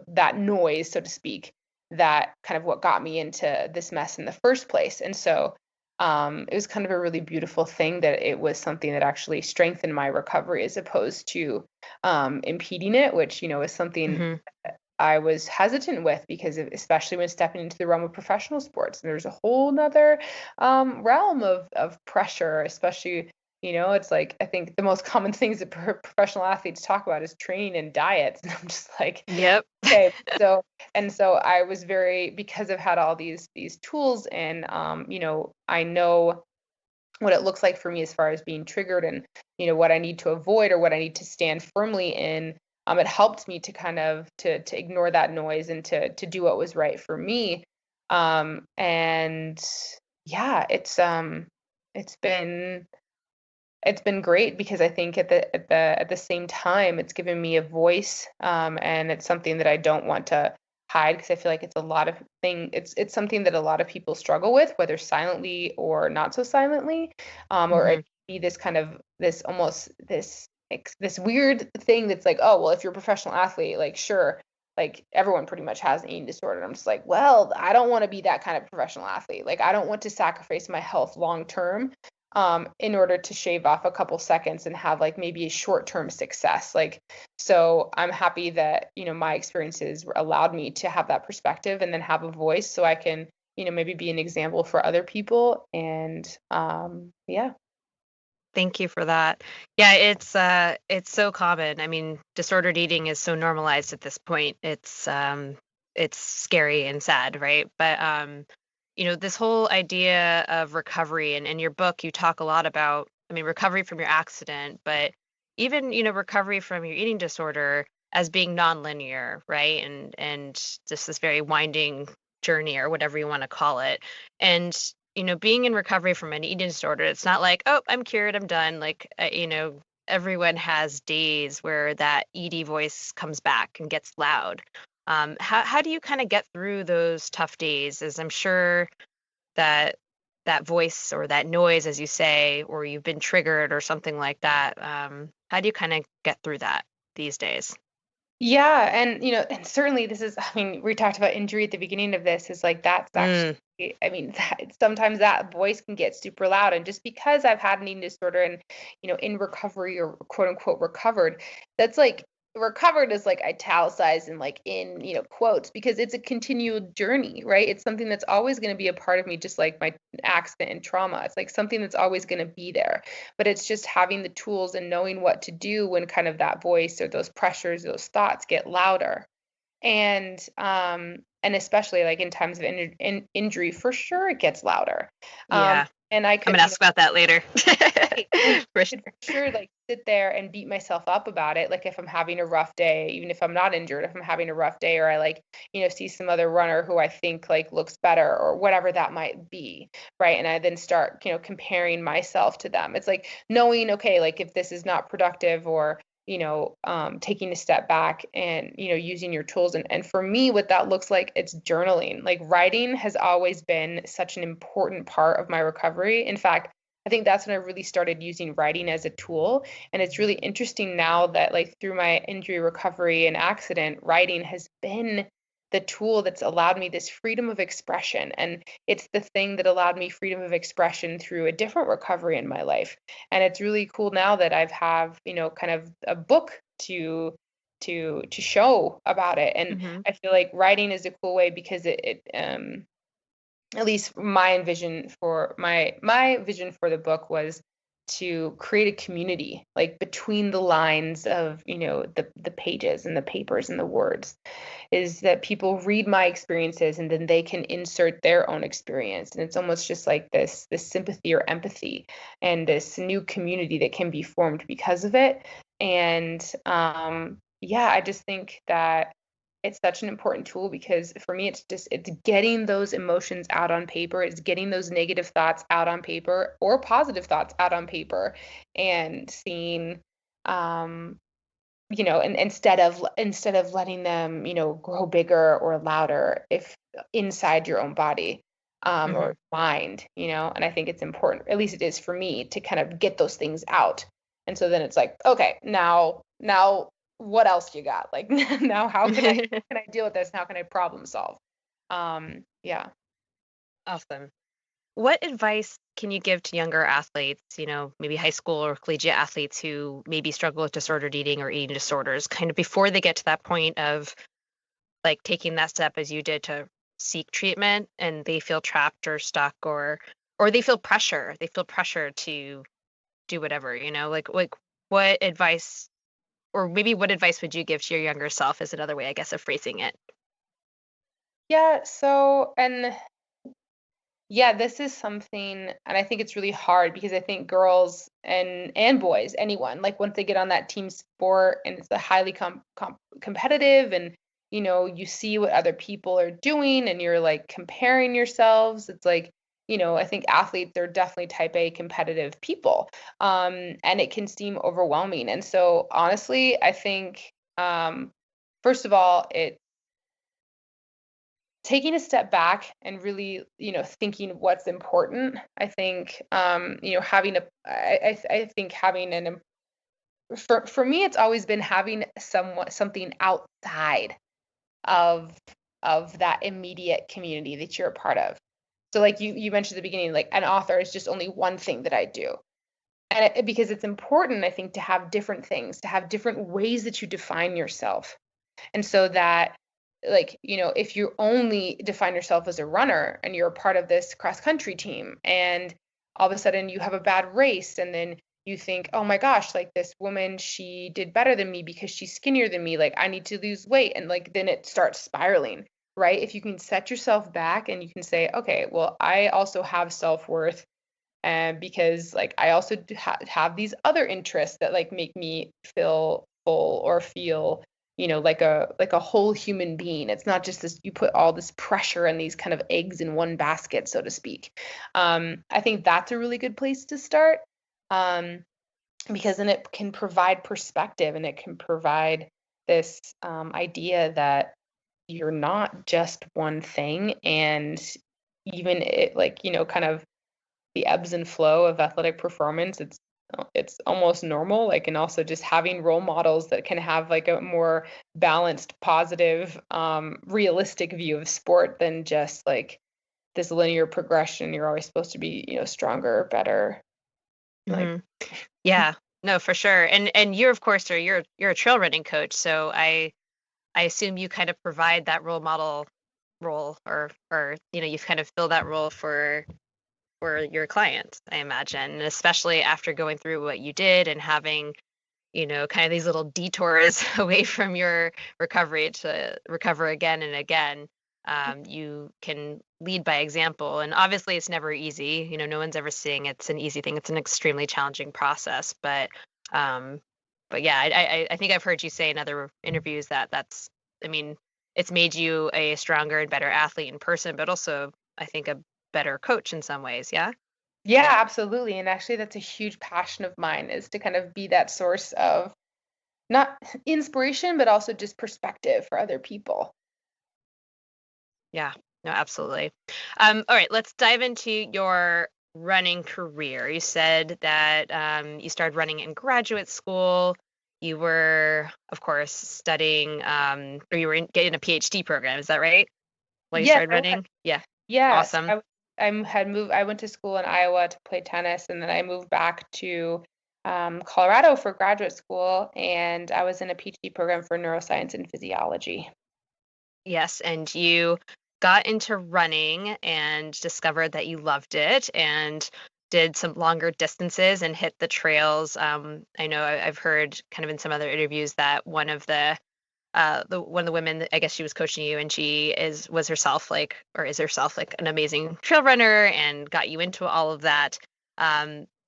that noise, so to speak, that kind of what got me into this mess in the first place. And so it was kind of a really beautiful thing that it was something that actually strengthened my recovery as opposed to impeding it, which, is something Mm-hmm. I was hesitant with, because especially when stepping into the realm of professional sports, and there's a whole nother realm of pressure, especially, it's like, I think the most common things that professional athletes talk about is training and diets. And I'm just like, Yep. okay. So I was because I've had all these tools, and, I know what it looks like for me as far as being triggered, and what I need to avoid or what I need to stand firmly in. It helped me to kind of to ignore that noise and to do what was right for me. And yeah, it's been great, because I think at the same time it's given me a voice, and it's something that I don't want to hide, because I feel like it's something that a lot of people struggle with, whether silently or not so silently, or Mm-hmm. it be this kind of this weird thing that's like, oh well, if you're a professional athlete, like sure, like everyone pretty much has an eating disorder. And I'm just like, well, I don't want to be that kind of professional athlete. Like I don't want to sacrifice my health long term, in order to shave off a couple seconds and have like maybe a short-term success. Like, so I'm happy that, my experiences allowed me to have that perspective and then have a voice so I can, maybe be an example for other people. And yeah. Thank you for that. Yeah, it's so common. I mean, disordered eating is so normalized at this point. It's scary and sad, right? But this whole idea of recovery, and in your book you talk a lot about, I mean, recovery from your accident, but even, recovery from your eating disorder as being nonlinear, right? And just this very winding journey, or whatever you want to call it. And being in recovery from an eating disorder, it's not like, oh, I'm cured, I'm done. Like, everyone has days where that ED voice comes back and gets loud. How do you kind of get through those tough days? As I'm sure that that voice or that noise, as you say, or you've been triggered or something like that. How do you kind of get through that these days? Yeah, and and certainly this is, I mean, we talked about injury at the beginning of this, is like that's actually, Mm, I mean, sometimes that voice can get super loud. And just because I've had an eating disorder and, in recovery, or quote unquote recovered, that's like, recovered is like italicized and like in, quotes, because it's a continued journey, right? It's something that's always going to be a part of me, just like my accident and trauma. It's like something that's always going to be there, but it's just having the tools and knowing what to do when kind of that voice or those pressures, those thoughts get louder. And especially like in times of injury, for sure it gets louder. yeah, And I I'm could, gonna ask about that later. right, and For I could for sure like sit there and beat myself up about it. Like if I'm having a rough day, even if I'm not injured, if I'm having a rough day, or I like, see some other runner who I think like looks better or whatever that might be, right? And I then start, comparing myself to them. It's like knowing, okay, like if this is not productive, or taking a step back and, using your tools. And for me, what that looks like, it's journaling. Like writing has always been such an important part of my recovery. In fact, I think that's when I really started using writing as a tool. And it's really interesting now that like through my injury recovery and accident, writing has been the tool that's allowed me this freedom of expression. And it's the thing that allowed me freedom of expression through a different recovery in my life. And it's really cool now that I've have, kind of a book to show about it. And Mm-hmm. I feel like writing is a cool way because it at least my vision for my vision for the book was to create a community like between the lines of the pages and the papers and the words, is that people read my experiences and then they can insert their own experience, and it's almost just like this sympathy or empathy and this new community that can be formed because of it. And yeah, I just think that it's such an important tool because for me it's getting those emotions out on paper, it's getting those negative thoughts out on paper or positive thoughts out on paper, and seeing and instead of letting them grow bigger or louder if inside your own body Mm-hmm. or mind, and I think it's important, at least it is for me, to kind of get those things out. And so then it's like, okay, now what else you got, like now how can I deal with this, and how can I problem solve? Yeah. Awesome. What advice can you give to younger athletes, maybe high school or collegiate athletes who maybe struggle with disordered eating or eating disorders, kind of before they get to that point of like taking that step as you did to seek treatment and they feel trapped or stuck or they feel pressure. They feel pressure to do whatever, like what advice or maybe what advice would you give to your younger self is another way, I guess, of phrasing it. Yeah, so, and yeah, this is something, and I think it's really hard because I think girls and boys, anyone, like once they get on that team sport and it's a highly competitive, and you see what other people are doing and you're like comparing yourselves. It's like, I think athletes are definitely type A competitive people, and it can seem overwhelming. And so honestly, I think first of all, it taking a step back and really thinking what's important. I think having a I think having an for me it's always been having something outside of that immediate community that you're a part of. So like you mentioned at the beginning, like an author is just only one thing that I do. And because it's important, I think, to have different things, to have different ways that you define yourself. And so that, like, if you only define yourself as a runner and you're a part of this cross country team, and all of a sudden you have a bad race, and then you think, oh my gosh, like this woman, she did better than me because she's skinnier than me. Like, I need to lose weight. And like, then it starts spiraling, right? If you can set yourself back and you can say, okay, well, I also have self worth. And because like I also have these other interests that like make me feel full or feel like a whole human being. It's not just this, you put all this pressure and these kind of eggs in one basket, so to speak. I think that's a really good place to start, because then it can provide perspective and it can provide this idea that you're not just one thing. And even it, like, kind of the ebbs and flow of athletic performance, it's almost normal, like, and also just having role models that can have like a more balanced, positive, realistic view of sport than just like this linear progression. You're always supposed to be stronger, better, like. Hmm. Yeah, no, for sure. And you're of course you're a trail running coach, so I assume you kind of provide that role model role or you've kind of filled that role for your clients, I imagine, and especially after going through what you did and having, kind of these little detours away from your recovery to recover again and again. You can lead by example, and obviously it's never easy. No one's ever saying it's an easy thing. It's an extremely challenging process, um, but yeah, I think I've heard you say in other interviews that I mean, it's made you a stronger and better athlete in person, but also I think a better coach in some ways. Yeah. Yeah, absolutely. And actually that's a huge passion of mine, is to kind of be that source of not inspiration but also just perspective for other people. Yeah, no, absolutely. All right, let's dive into your running career. You said that you started running in graduate school. You were, of course, studying, or you were getting a PhD program. Is that right? While you Yes, started running? Yeah. yes. Awesome. I went to school in Iowa to play tennis, and then I moved back to Colorado for graduate school, and I was in a PhD program for neuroscience and physiology. Yes, and you got into running and discovered that you loved it and did some longer distances and hit the trails. I know I've heard kind of in some other interviews that one of the women, I guess she was coaching you, and she was herself like, or is herself like an amazing trail runner and got you into all of that.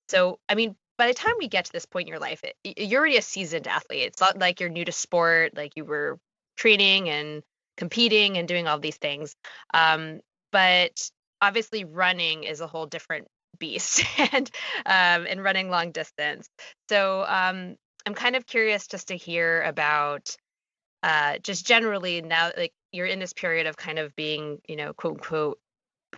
So I mean, by the time we get to this point in your life, you're already a seasoned athlete. It's not like you're new to sport, like you were training and competing and doing all these things. But obviously running is a whole different beast and running long distance. So I'm kind of curious just to hear about just generally now, like you're in this period of kind of being, quote unquote,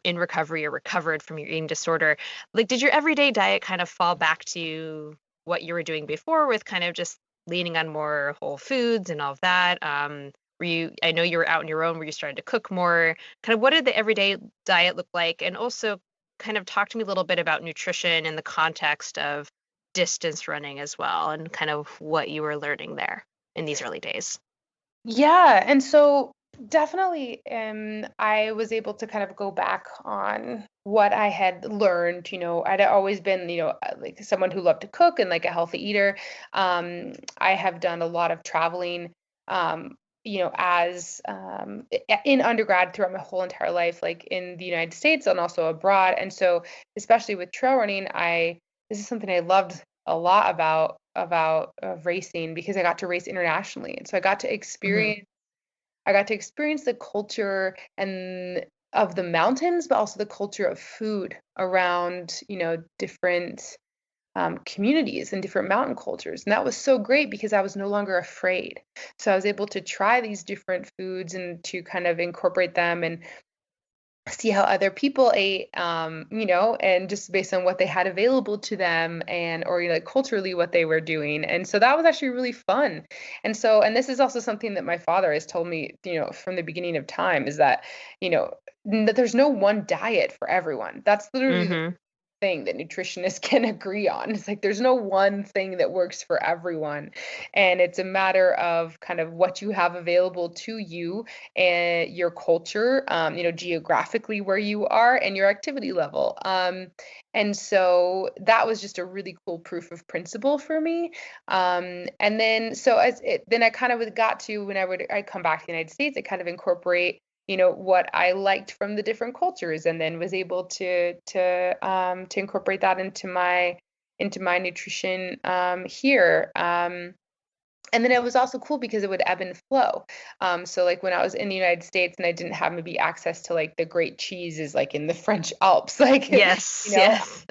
in recovery or recovered from your eating disorder. Like, did your everyday diet kind of fall back to what you were doing before with kind of just leaning on more whole foods and all of that? I know you were out on your own, where you started to cook more? Kind of what did the everyday diet look like? And also kind of talk to me a little bit about nutrition in the context of distance running as well, and kind of what you were learning there in these early days. Yeah, and so definitely I was able to kind of go back on what I had learned. I'd always been, like someone who loved to cook and like a healthy eater. I have done a lot of traveling, as in undergrad throughout my whole entire life, like in the United States and also abroad. And so, especially with trail running, this is something I loved a lot about racing, because I got to race internationally, and so Hmm. I got to experience the culture and of the mountains, but also the culture of food around different communities and different mountain cultures, and that was so great because I was no longer afraid. So I was able to try these different foods and to kind of incorporate them and see how other people ate, and just based on what they had available to them, and or like culturally what they were doing. And so that was actually really fun. And this is also something that my father has told me, from the beginning of time, is that, that there's no one diet for everyone. That's literally the Hmm. thing that nutritionists can agree on. It's like there's no one thing that works for everyone. And it's a matter of kind of what you have available to you and your culture, geographically where you are, and your activity level. And so that was just a really cool proof of principle for me. And then so then I kind of got to, when I come back to the United States, I kind of incorporate what I liked from the different cultures, and then was able to incorporate that into my nutrition here. And then it was also cool because it would ebb and flow. So like when I was in the United States and I didn't have maybe access to like the great cheeses like in the French Alps, like Yes, you know, yes.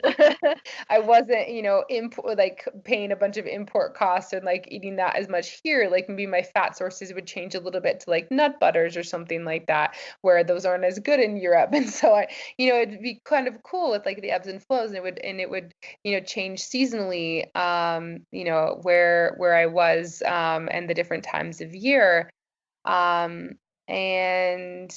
I wasn't, import like paying a bunch of import costs and like eating that as much here. Like maybe my fat sources would change a little bit to like nut butters or something like that, where those aren't as good in Europe. And so it'd be kind of cool with like the ebbs and flows, and it would change seasonally, where I was, and the different times of year. Um, and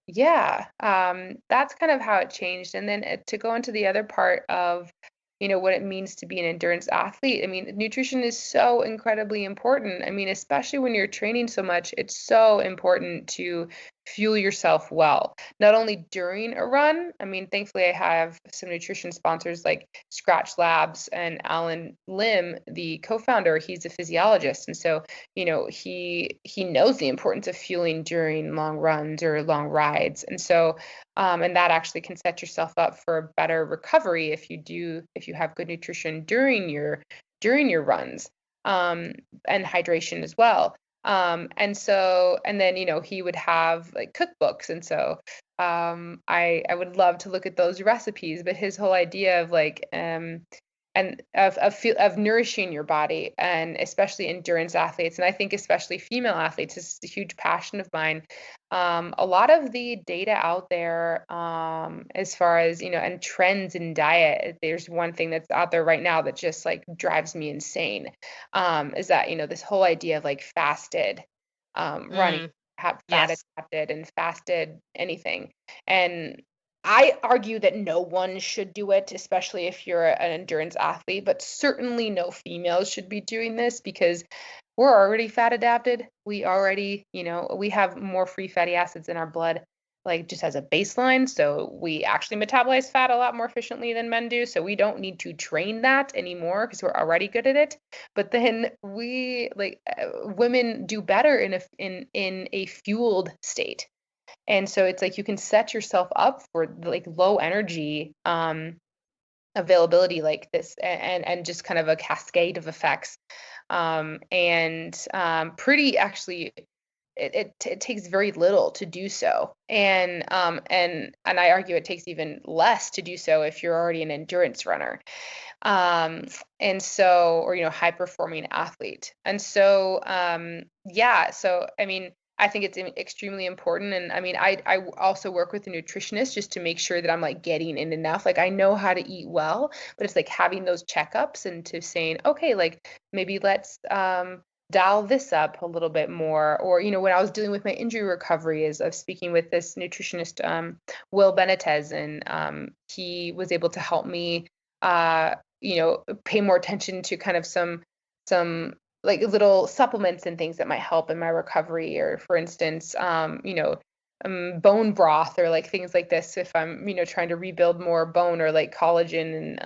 yeah, that's kind of how it changed. And then to go into the other part of, what it means to be an endurance athlete. I mean, nutrition is so incredibly important. I mean, especially when you're training so much, it's so important to fuel yourself well, not only during a run. I mean, thankfully, I have some nutrition sponsors like Scratch Labs, and Alan Lim, the co-founder. He's a physiologist, and so he knows the importance of fueling during long runs or long rides. And so and that actually can set yourself up for a better recovery if you have good nutrition during your runs, um, and hydration as well. And then he would have like cookbooks, and so I would love to look at those recipes. But his whole idea of like of nourishing your body, and especially endurance athletes. And I think especially female athletes, this is a huge passion of mine. A lot of the data out there, as far as, and trends in diet, there's one thing that's out there right now that just like drives me insane, is that, this whole idea of like fasted running, Mm, have fat yes. adapted and fasted anything. And I argue that no one should do it, especially if you're an endurance athlete, but certainly no females should be doing this, because we're already fat adapted. We already, we have more free fatty acids in our blood, like just as a baseline. So we actually metabolize fat a lot more efficiently than men do. So we don't need to train that anymore because we're already good at it. But then women do better in a fueled state. And so it's like you can set yourself up for like low energy availability like this, and just kind of a cascade of effects. Pretty actually, it takes very little to do so. And I argue it takes even less to do so if you're already an endurance runner. And so, or, high performing athlete. And so, yeah, so, I mean, I think it's extremely important. And I mean, I also work with a nutritionist just to make sure that I'm like getting in enough. Like I know how to eat well, but it's like having those checkups and to saying, okay, like maybe let's, dial this up a little bit more. Or, when I was dealing with my injury recovery, is of speaking with this nutritionist, Will Benitez, and he was able to help me, pay more attention to kind of some like little supplements and things that might help in my recovery. Or for instance, bone broth, or like things like this if I'm, trying to rebuild more bone, or like collagen,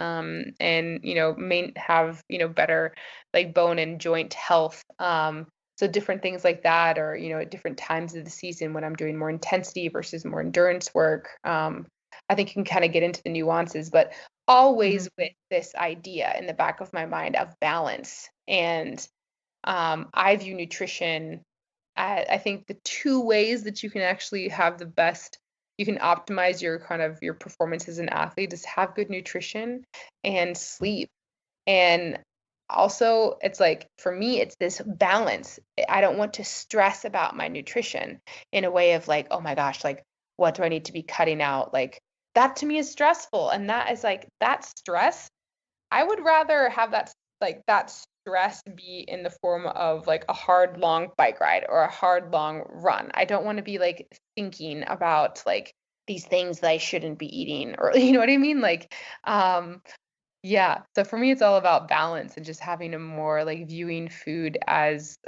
and have, better like bone and joint health. So different things like that, or, at different times of the season when I'm doing more intensity versus more endurance work. I think you can kind of get into the nuances, but always with this idea in the back of my mind of balance. And I view nutrition, I think the two ways that you can actually have the best, you can optimize your kind of your performance as an athlete, is have good nutrition and sleep. And also, it's like, for me, it's this balance. I don't want to stress about my nutrition in a way of like, oh my gosh, like, what do I need to be cutting out? Like, that to me is stressful. And that is like, that stress, I would rather have that stress be in the form of like a hard, long bike ride or a hard, long run. I don't want to be like thinking about like these things that I shouldn't be eating, or, you know what I mean? Like, um, yeah. So for me, it's all about balance and just having a more like viewing food as,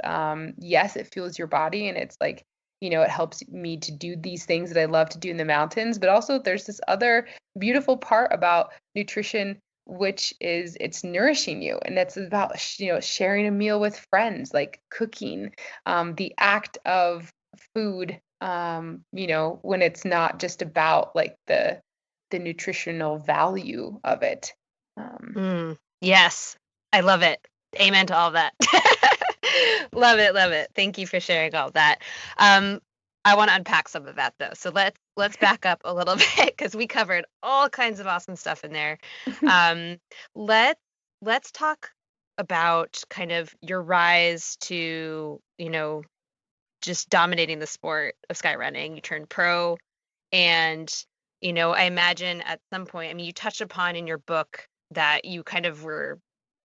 yes, it fuels your body, and it's like, it helps me to do these things that I love to do in the mountains. But also there's this other beautiful part about nutrition, which is it's nourishing you. And that's about, sharing a meal with friends, like cooking, the act of food, when it's not just about like the nutritional value of it. Um, Yes, I love it. Amen to all that. Love it, love it. Thank you for sharing all that. I want to unpack some of that though. So let's back up a little bit because we covered all kinds of awesome stuff in there. Um, let let's talk about kind of your rise to, just dominating the sport of skyrunning. You turned pro, and I imagine at some point, I mean, you touched upon in your book that you kind of were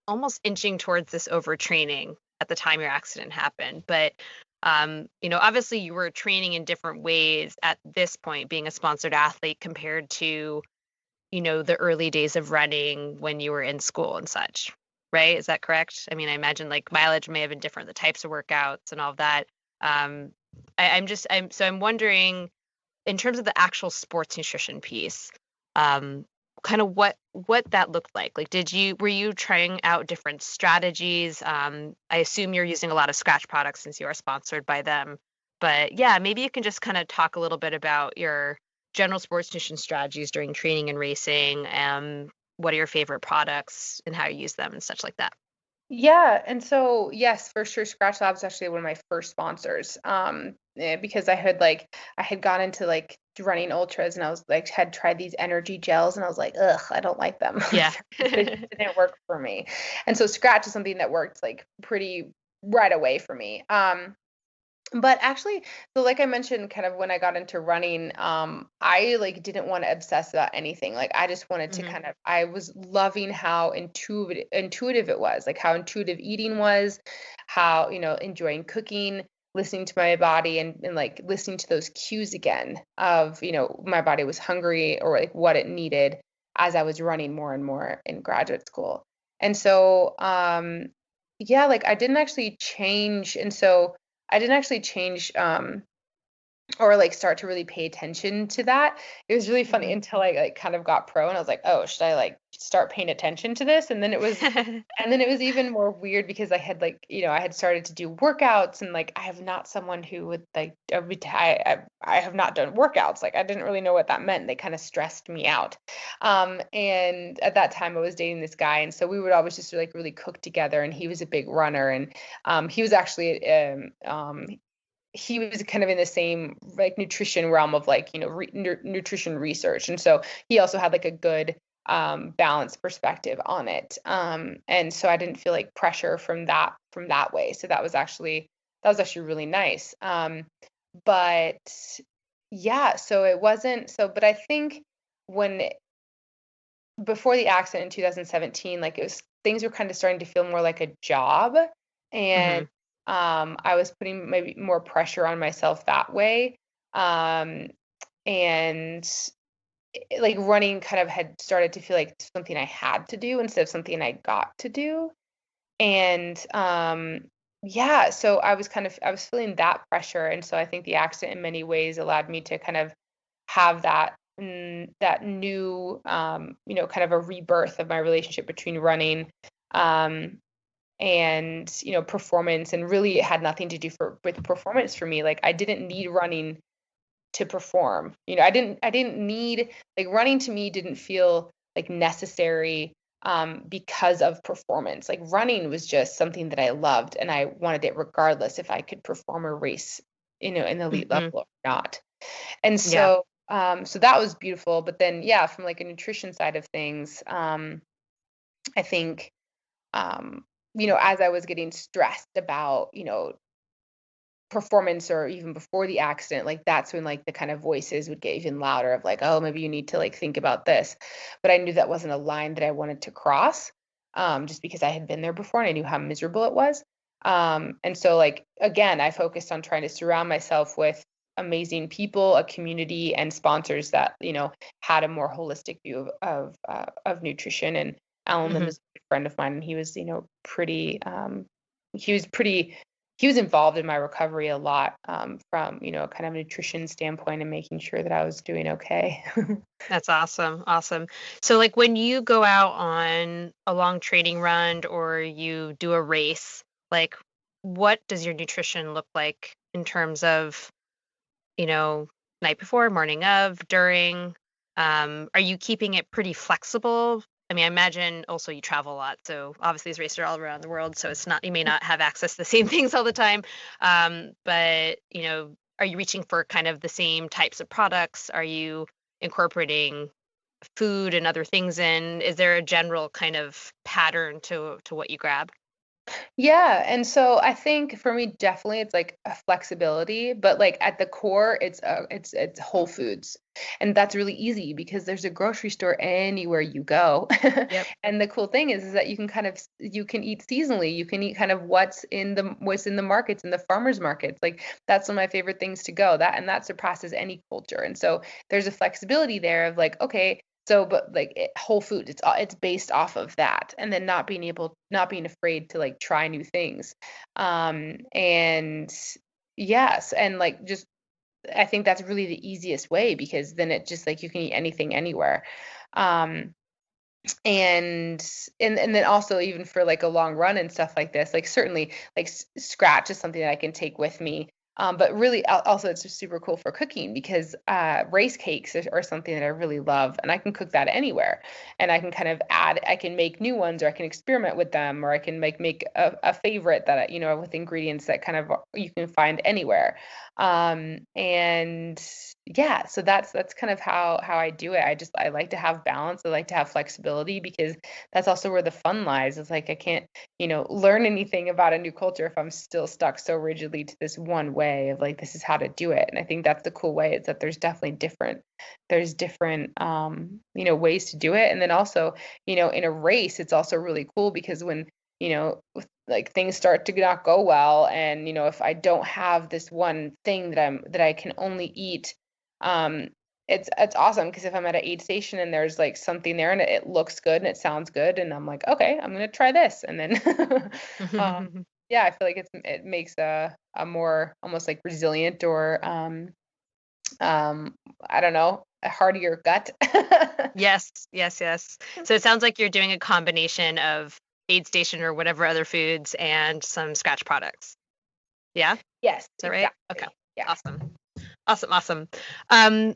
almost inching towards this overtraining at the time your accident happened. But obviously you were training in different ways at this point, being a sponsored athlete compared to, the early days of running when you were in school and such. Right? Is that correct? I mean, I imagine like mileage may have been different, the types of workouts and all of that. Um, I'm wondering, in terms of the actual sports nutrition piece, kind of what that looked like. Like, were you trying out different strategies? I assume you're using a lot of Scratch products since you are sponsored by them. But yeah, maybe you can just kind of talk a little bit about your general sports nutrition strategies during training and racing. What are your favorite products and how you use them and such like that? Yeah, and so yes, for sure, Scratch Labs is actually one of my first sponsors. because I had gone into like running ultras, and I was like had tried these energy gels, and I was like, ugh, I don't like them. Yeah. They just didn't work for me. And so scratch is something that worked like pretty right away for me. But actually, so like I mentioned, kind of when I got into running, I like didn't want to obsess about anything. Like I just wanted to Hmm. I was loving how intuitive it was, like how intuitive eating was, how, enjoying cooking, listening to my body, and like listening to those cues again of, my body was hungry or like what it needed as I was running more and more in graduate school. And so, yeah, like I didn't actually change. And so, I didn't actually change or like start to really pay attention to that. It was really funny Hmm. until I like kind of got pro and I was like, "Oh, should I like start paying attention to this?" And then it was even more weird because I had like, I had started to do workouts, and like I have not someone who would like I have not done workouts. Like I didn't really know what that meant. They kind of stressed me out. And at that time I was dating this guy, and so we would always just like really cook together, and he was a big runner, and he was actually he was kind of in the same like nutrition realm of like, nutrition research, and so he also had like a good balanced perspective on it, and so I didn't feel like pressure from that way, so that was actually really nice. But yeah, so it wasn't so but I think when before the accident in 2017, like it was things were kind of starting to feel more like a job, and Hmm. I was putting maybe more pressure on myself that way. Um, and like running kind of had started to feel like something I had to do instead of something I got to do. And yeah, so I was feeling that pressure, and so I think the accident in many ways allowed me to kind of have that new kind of a rebirth of my relationship between running um and performance, and really it had nothing to do with performance for me. Like I didn't need running to perform. I didn't need like running to me didn't feel like necessary because of performance. Like running was just something that I loved, and I wanted it regardless if I could perform a race, in the elite level Hmm. or not. And Yeah. so so that was beautiful. But then yeah, from like a nutrition side of things, I think as I was getting stressed about, performance, or even before the accident, like that's when like the kind of voices would get even louder of like, oh, maybe you need to like think about this. But I knew that wasn't a line that I wanted to cross, just because I had been there before and I knew how miserable it was. And so like again, I focused on trying to surround myself with amazing people, a community, and sponsors that had a more holistic view of nutrition. And Alan Lim Hmm. is a friend of mine, and he was pretty he was pretty he was involved in my recovery a lot, from kind of nutrition standpoint, and making sure that I was doing okay. That's awesome. Awesome. So, like, when you go out on a long training run or you do a race, like, what does your nutrition look like in terms of, you know, night before, morning of, during? Are you keeping it pretty flexible? I mean, I imagine also you travel a lot, so obviously these races are all around the world, so it's not you may not have access to the same things all the time. But are you reaching for kind of the same types of products? Are you incorporating food and other things in? Is there a general kind of pattern to what you grab? Yeah, and so I think for me, definitely it's like a flexibility, but like at the core, it's Whole Foods, and that's really easy because there's a grocery store anywhere you go. Yep. And the cool thing is that you can eat seasonally. You can eat kind of what's in the markets, in the farmers markets. Like that's one of my favorite things to go. That surpasses any culture. And so there's a flexibility there of like, okay, so, but like Whole Food, it's based off of that, and then not being afraid to like try new things, and yes, and like just I think that's really the easiest way, because then it just like you can eat anything anywhere, um, and and then also even for like a long run and stuff like this, like certainly like scratch is something that I can take with me, But really, also, it's just super cool for cooking because race cakes are something that I really love, and I can cook that anywhere. And I can kind of I can make new ones, or I can experiment with them, or I can make a favorite that, with ingredients that kind of you can find anywhere. And yeah, so that's kind of how I do it. I like to have balance. I like to have flexibility because that's also where the fun lies. It's like I can't, learn anything about a new culture if I'm still stuck so rigidly to this one way of like, this is how to do it. And I think that's the cool way, is that there's definitely different ways to do it. And then also, in a race, it's also really cool because when, like things start to not go well, and if I don't have this one thing that I can only eat, it's awesome because if I'm at an aid station and there's like something there and it looks good and it sounds good, and I'm like, okay, I'm gonna try this, and then yeah, I feel like it makes a more almost like resilient, or I don't know, a heartier gut. Yes, yes, yes. So it sounds like you're doing a combination of aid station or whatever other foods and some scratch products. Yeah? Is Yes, that right? exactly. Okay. Yeah. Awesome. Awesome. Awesome. Um,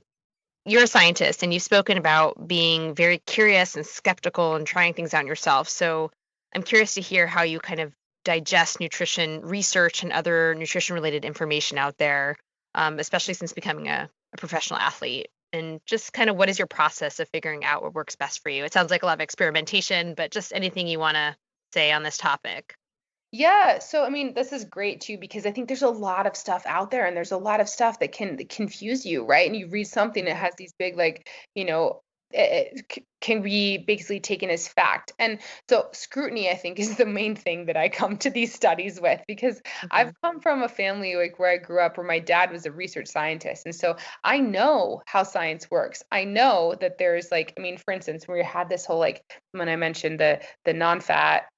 you're a scientist and you've spoken about being very curious and skeptical and trying things out yourself. So I'm curious to hear how you kind of digest nutrition research and other nutrition related information out there, especially since becoming a professional athlete. And just kind of what is your process of figuring out what works best for you? It sounds like a lot of experimentation, but just anything you want to say on this topic. Yeah, so I mean, this is great too because I think there's a lot of stuff out there, and there's a lot of stuff that can confuse you, right? And you read something that Mhm. has these big, like, can be basically taken as fact. And so scrutiny, I think, is the main thing that I come to these studies with, because I've Mhm. come from a family like where I grew up where my dad was a research scientist. And so I know how science works. I know that there's like, I mean, for instance, we had this whole like when I mentioned the non-fat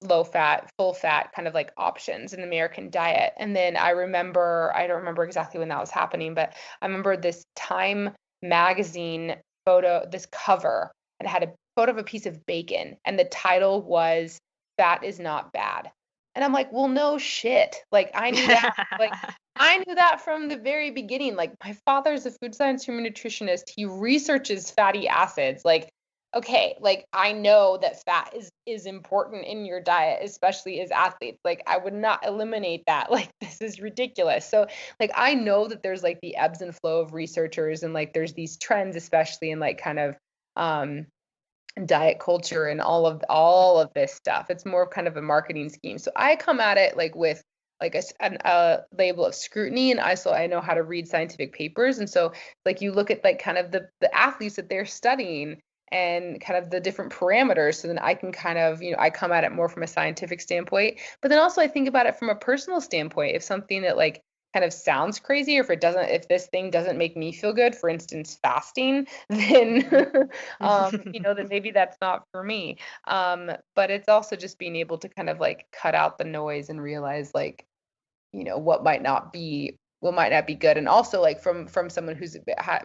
low fat, full fat kind of like options in the American diet. And then I don't remember exactly when that was happening, but I remember this Time magazine photo, this cover, and it had a photo of a piece of bacon, and the title was "Fat is not bad." And I'm like, well, no shit. Like I knew that. Like I knew that from the very beginning. Like my father's a food science human nutritionist. He researches fatty acids. Like okay, like I know that fat is important in your diet, especially as athletes. Like I would not eliminate that. Like this is ridiculous. So like I know that there's like the ebbs and flow of researchers, and like there's these trends, especially in like kind of um diet culture and all of this stuff. It's more kind of a marketing scheme. So I come at it like with like a label of scrutiny, and I know how to read scientific papers. And so like you look at like kind of the athletes that they're studying and kind of the different parameters, so then I can kind of, I come at it more from a scientific standpoint, but then also I think about it from a personal standpoint. If something that like kind of sounds crazy, or if this thing doesn't make me feel good, for instance fasting, then then maybe that's not for me. But it's also just being able to kind of like cut out the noise and realize like, what might not be good. And also like from someone who's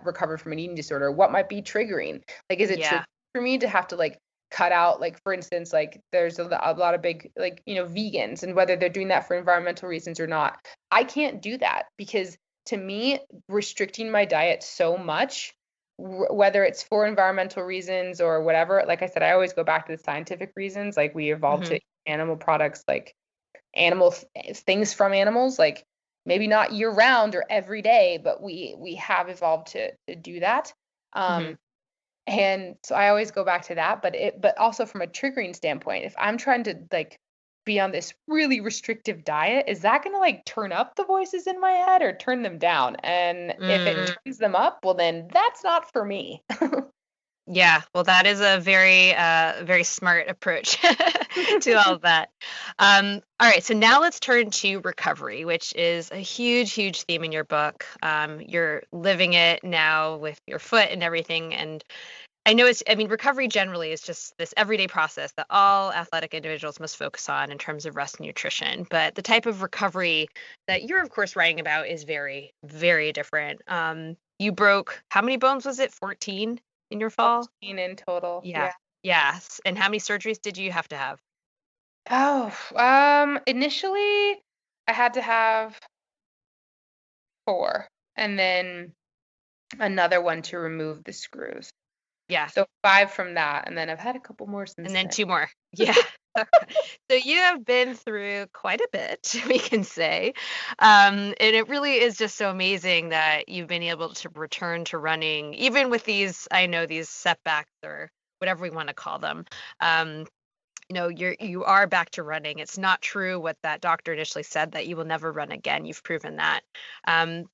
recovered from an eating disorder, what might be triggering? Like, is it triggering Yeah. for me to have to like cut out, like, for instance, like there's a lot of big, like, vegans, and whether they're doing that for environmental reasons or not, I can't do that because to me, restricting my diet so much, whether it's for environmental reasons or whatever, like I said, I always go back to the scientific reasons. Like we evolved to Mhm. eat animal products, like animal things from animals, like maybe not year round or every day, but we have evolved to do that. Mhm. um and so I always go back to that, but also from a triggering standpoint, if I'm trying to like be on this really restrictive diet, is that going to like turn up the voices in my head or turn them down? And if it turns them up, well then that's not for me. Yeah, well, that is a very smart approach to all of that. All right, so now let's turn to recovery, which is a huge, huge theme in your book. You're living it now with your foot and everything, and I mean, recovery generally is just this everyday process that all athletic individuals must focus on in terms of rest and nutrition. But the type of recovery that you're, of course, writing about is very, very different. You broke, how many bones was it? 14 in your fall? 14 in total, Yeah. yeah. Yes. And how many surgeries did you have to have? Oh, initially I had to have 4, and then another one to remove the screws. Yeah. So 5 from that, and then I've had a couple more since And then then. 2 more. Yeah. Okay. So you have been through quite a bit, we can say. And it really is just so amazing that you've been able to return to running, even with these, I know, these setbacks or whatever we want to call them. Um, you are back to running. It's not true what that doctor initially said that you will never run again. You've proven that.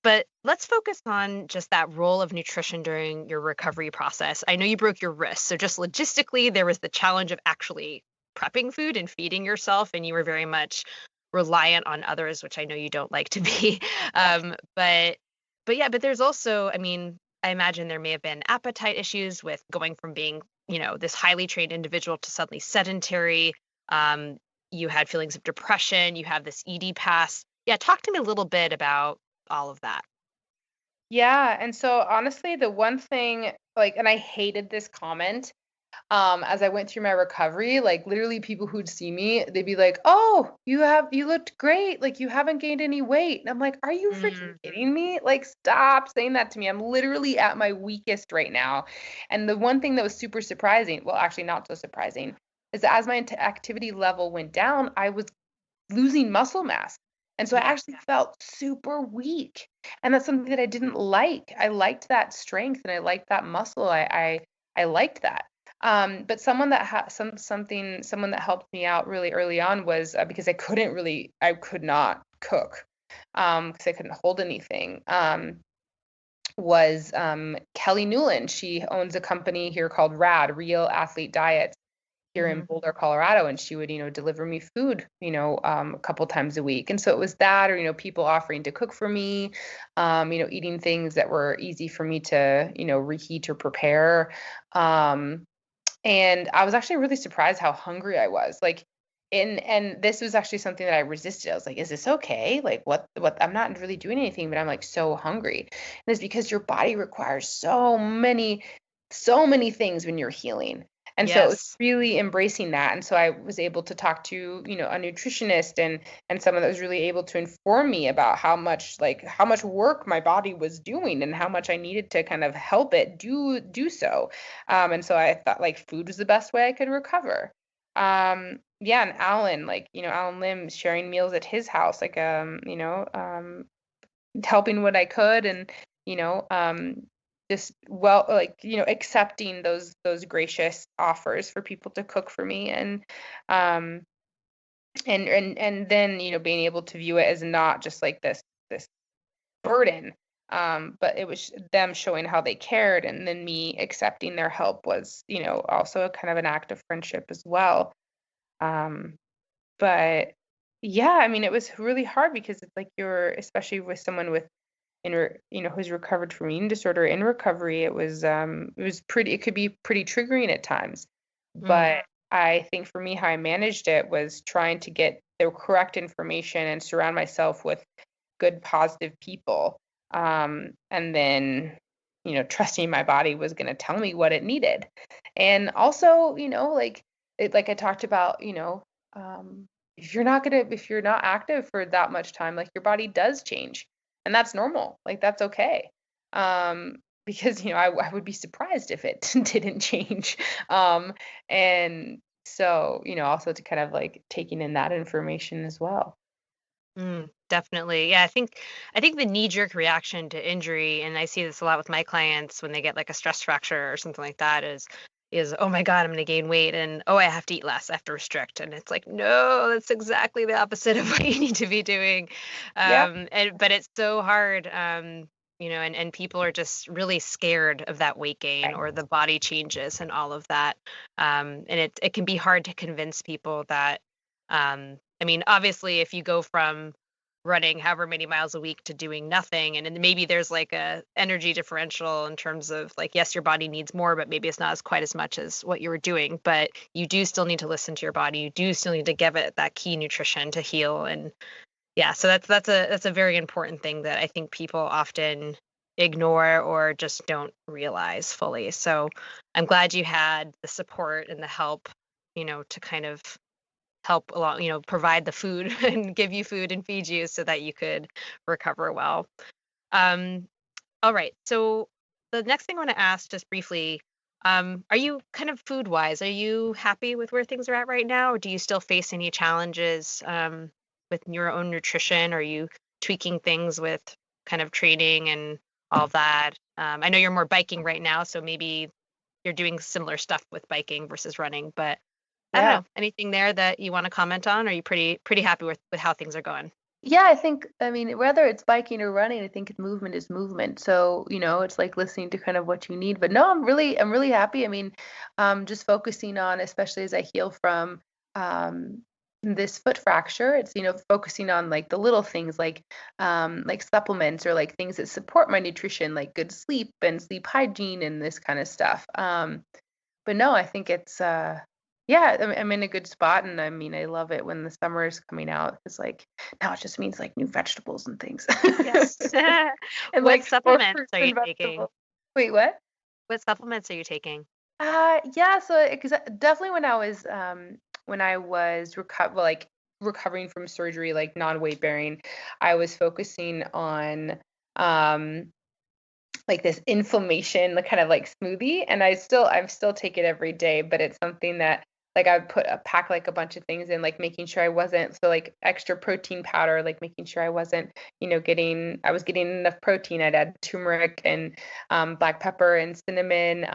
But let's focus on just that role of nutrition during your recovery process. I know you broke your wrist, so just logistically, there was the challenge of actually prepping food and feeding yourself, and you were very much reliant on others, which I know you don't like to be. But yeah, but there's also, I mean, I imagine there may have been appetite issues with going from being this highly trained individual to suddenly sedentary. Um, you had feelings of depression. You have this ED pass. Yeah, talk to me a little bit about all of that. Yeah, and so honestly, the one thing, like, and I hated this comment, as I went through my recovery, like literally people who'd see me, they'd be like, "Oh, you looked great. Like you haven't gained any weight." And I'm like, "Are you freaking Mm, kidding me? Like stop saying that to me. I'm literally at my weakest right now." And the one thing that was super surprising, well, actually not so surprising, is that as my activity level went down, I was losing muscle mass. And so I yeah. actually felt super weak. And that's something that I didn't like. I liked that strength and I liked that muscle. I liked that. But someone that someone that helped me out really early on was because I could not cook because I couldn't hold anything. Was Kelly Newland. She owns a company here called RAD, Real Athlete Diets, here in Hmm. Boulder, Colorado, and she would, deliver me food, a couple times a week. And so it was that, or, people offering to cook for me, eating things that were easy for me to, reheat or prepare. And I was actually really surprised how hungry I was. Like, and this was actually something that I resisted. I was like, is this okay? Like what I'm not really doing anything, but I'm like so hungry. And it's because your body requires so many things when you're healing. And so it was Yes. really embracing that. And so I was able to talk to, a nutritionist and someone that was really able to inform me about how much work my body was doing and how much I needed to kind of help it do so. And so I thought like food was the best way I could recover. Yeah, and Alan, like, Alan Lim sharing meals at his house, like, helping what I could and, you know, um, just well, like, accepting those gracious offers for people to cook for me um, and then, being able to view it as not just like this burden. But it was them showing how they cared, and then me accepting their help was, also a kind of an act of friendship as well. Um, but yeah, I mean, it was really hard because it's like you're, especially with someone with, who's recovered from eating disorder in recovery, it could be pretty triggering at times. Mm, But I think for me, how I managed it was trying to get the correct information and surround myself with good, positive people. And then, trusting my body was going to tell me what it needed. And also, like I talked about, if you're not active for that much time, like your body does change, and that's normal. Like that's okay. Because, I would be surprised if it didn't change. And so, also to kind of like taking in that information as well. definitely. Yeah, I think the knee-jerk reaction to injury, and I see this a lot with my clients when they get like a stress fracture or something like that, is oh my God, I'm gonna gain weight and oh I have to eat less, I have to restrict. And it's like, no, that's exactly the opposite of what you need to be doing. Yeah. And but it's so hard. And people are just really scared of that weight gain Right. or the body changes and all of that. And it can be hard to convince people that I mean, obviously, if you go from running however many miles a week to doing nothing, and then maybe there's like a energy differential in terms of like, yes, your body needs more, but maybe it's not as quite as much as what you were doing. But you do still need to listen to your body. You do still need to give it that key nutrition to heal. And yeah, so that's a very important thing that I think people often ignore or just don't realize fully. So I'm glad you had the support and the help, to kind of help along, provide the food and give you food and feed you so that you could recover well. All right. So the next thing I want to ask just briefly, are you kind of food wise, are you happy with where things are at right now? Or do you still face any challenges with your own nutrition? Are you tweaking things with kind of training and all that? I know you're more biking right now, so maybe you're doing similar stuff with biking versus running, but I don't Yeah. know. Anything there that you want to comment on? Or are you pretty happy with how things are going? Yeah, I mean, whether it's biking or running, I think movement is movement. So, it's like listening to kind of what you need. But no, I'm really happy. I mean, just focusing on, especially as I heal from um, this foot fracture, it's, focusing on like the little things like supplements or like things that support my nutrition, like good sleep and sleep hygiene and this kind of stuff. But no, I think it's yeah, I'm in a good spot, and I mean, I love it when the summer is coming out. It's like now it just means like new vegetables and things. Yes. And What like more supplements fruits are you and taking? vegetables. Wait, what? What supplements are you taking? Yeah, so because definitely when I was recovering from surgery, like non-weight bearing, I was focusing on um like this inflammation, like kind of like smoothie. And I've still take it every day, but it's something that like I put a pack like a bunch of things in, like making sure I wasn't so like extra protein powder, like making sure I wasn't, I was getting enough protein. I'd add turmeric and black pepper and cinnamon,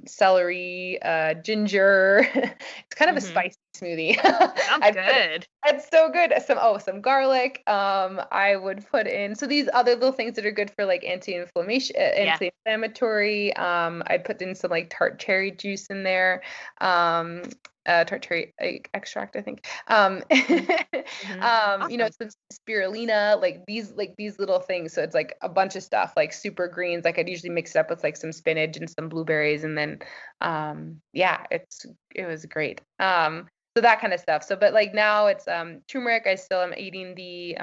celery, ginger. It's kind of a Mhm. spicy smoothie. Sounds I'd put good. It's so good. Some garlic. I would put in so these other little things that are good for like Yeah. anti-inflammatory. I put in some like tart cherry juice in there. Um, Tart cherry extract, I think. Mhm. Mhm. Awesome. Some spirulina, like these little things. So it's like a bunch of stuff, like super greens. Like I'd usually mix it up with like some spinach and some blueberries, and then yeah, it was great. So that kind of stuff. So, but like now it's turmeric. I still am eating the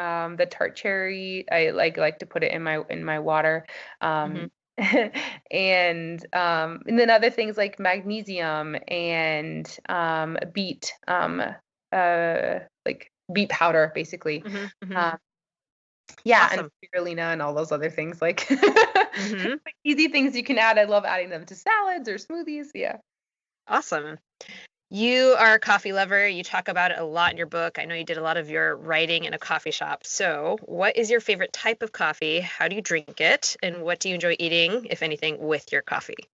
tart cherry. I like to put it in my water. Mhm. Um, and then other things like magnesium and like beet powder, basically. Mhm. Mhm. Um, yeah, and Awesome. spirulina and all those other things like Mhm. like easy things you can add. I love adding them to salads or smoothies. Yeah. Awesome. You are a coffee lover. You talk about it a lot in your book. I know you did a lot of your writing in a coffee shop. So, what is your favorite type of coffee? How do you drink it? And what do you enjoy eating, if anything, with your coffee?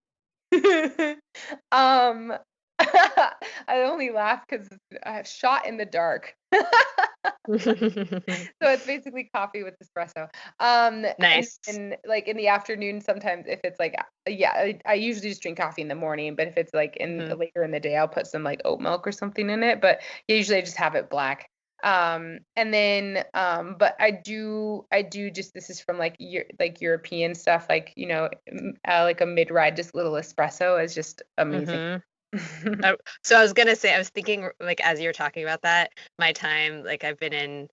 Um, I only laugh because I shot in the dark. So it's basically coffee with espresso. And Nice. and like in the afternoon, sometimes if it's like yeah, I usually just drink coffee in the morning, but if it's like in Mhm. later in the day, I'll put some like oat milk or something in it. But yeah, usually I just have it black. And then but I do just this is from like European stuff, like like a mid-ride, just little espresso is just amazing. Mhm. So I was gonna say, I was thinking like as you were talking about that, my time, like I've been in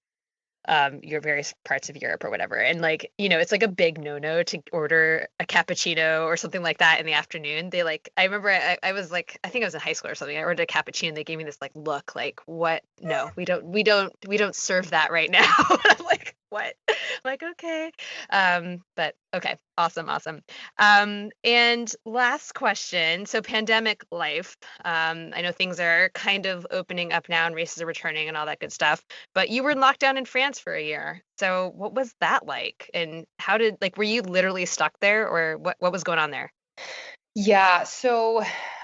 your various parts of Europe or whatever. And like, it's like a big no-no to order a cappuccino or something like that in the afternoon. They like I remember I was like, I think I was in high school or something. I ordered a cappuccino and they gave me this like look like, what? No, we don't serve that right now. I'm like, what? I'm like, okay. But okay, awesome, awesome. And last question. So pandemic life. I know things are kind of opening up now and races are returning and all that good stuff, but you were in lockdown in France for a year. So what was that like? And how did like were you literally stuck there or what was going on there? Yeah, so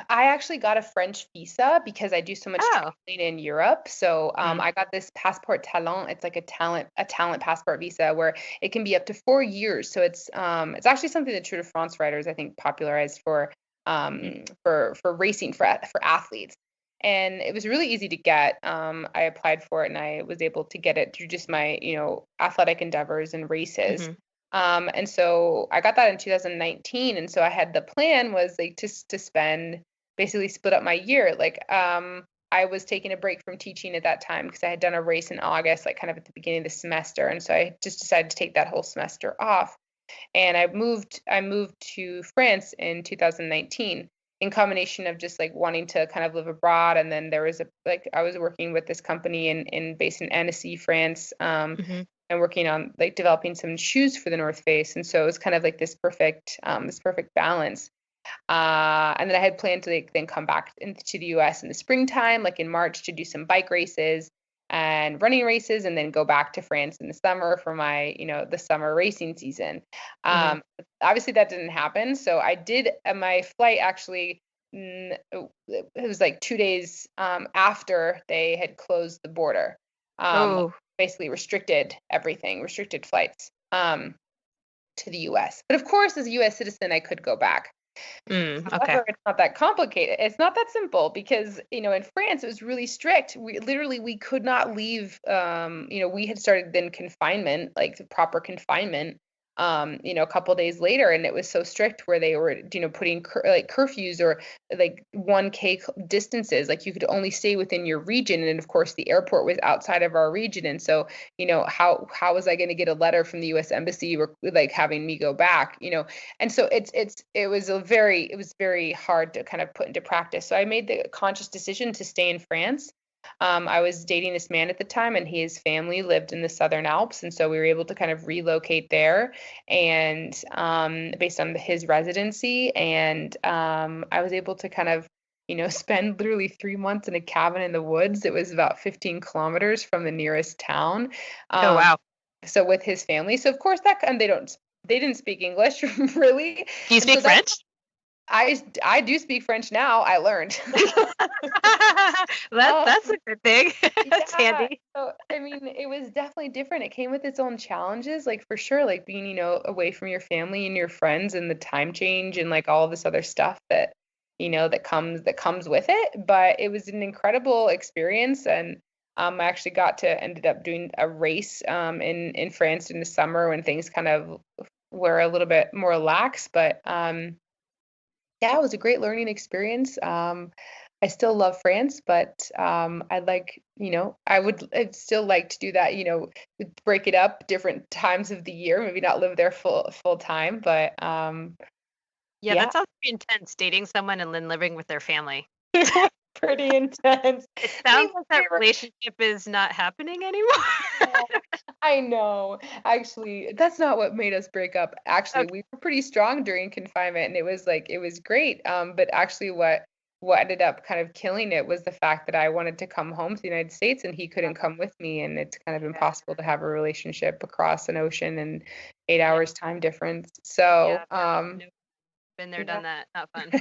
I actually got a French visa because I do so much Oh. traveling in Europe. So Mhm. I got this passport talent. It's like a talent passport visa where it can be up to 4 years. So it's actually something that Tour de France riders I think popularized Mhm. for racing for athletes. And it was really easy to get. I applied for it and I was able to get it through just my athletic endeavors and races. Mhm. And so I got that in 2019. And so I had the plan was like to spend basically split up my year. I was taking a break from teaching at that time because I had done a race in August, like kind of at the beginning of the semester. And so I just decided to take that whole semester off. And I moved to France in 2019 in combination of just like wanting to kind of live abroad. And then there was I was working with this company based in Annecy, France. Mhm. and working on like developing some shoes for the North Face. And so it was kind of like this perfect balance. And then I had planned to like then come back into the US in the springtime, like in March, to do some bike races and running races, and then go back to France in the summer for my, the summer racing season. Obviously that didn't happen. So I did my flight actually, it was like 2 days after they had closed the border. Basically restricted everything, restricted flights to the US. But of course, as a US citizen, I could go back. However, it's not that complicated. It's not that simple because, in France, it was really strict. We could not leave. We had started then confinement, like the proper confinement, a couple of days later. And it was so strict where they were, putting curfews or like 1K distances, like you could only stay within your region. And of course, the airport was outside of our region. And so, how was I going to get a letter from the US embassy or like having me go back, And so it was very hard to kind of put into practice. So I made the conscious decision to stay in France. I was dating this man at the time, and his family lived in the Southern Alps. And so we were able to kind of relocate there and based on his residency. And I was able to kind of, spend literally 3 months in a cabin in the woods. It was about 15 kilometers from the nearest town. Oh, wow. So with his family. So of course and they didn't speak English really. Do you speak French? I do speak French now. I learned. That's a good thing. That's handy. So, I mean, it was definitely different. It came with its own challenges, like for sure, like being, away from your family and your friends and the time change and like all this other stuff that, that comes with it. But it was an incredible experience. And I actually ended up doing a race in France in the summer when things kind of were a little bit more lax. But yeah, it was a great learning experience. I still love France, but I'd still like to do that, break it up different times of the year, maybe not live there full time, but yeah, that sounds pretty intense, dating someone and then living with their family. Pretty intense. It sounds like that relationship is not happening anymore. I know. Actually, that's not what made us break up. Actually, we were pretty strong during confinement, and it was great. But actually, what ended up kind of killing it was the fact that I wanted to come home to the United States, and he couldn't come with me, and it's kind of impossible to have a relationship across an ocean and 8 hours time difference. So, been there, done that. Not fun.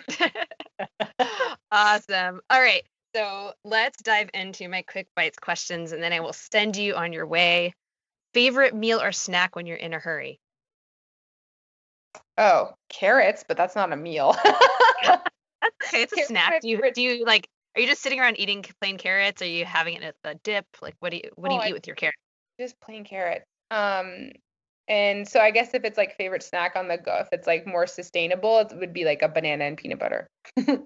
Awesome. All right. So let's dive into my quick bites questions, and then I will send you on your way. Favorite meal or snack when you're in a hurry? Oh, carrots, but that's not a meal. That's okay. It's a snack. Do you like? Are you just sitting around eating plain carrots? Are you having it as a dip? Like, what do you eat with your carrots? Just plain carrots. And so I guess if it's like favorite snack on the go, if it's like more sustainable, it would be like a banana and peanut butter. Okay,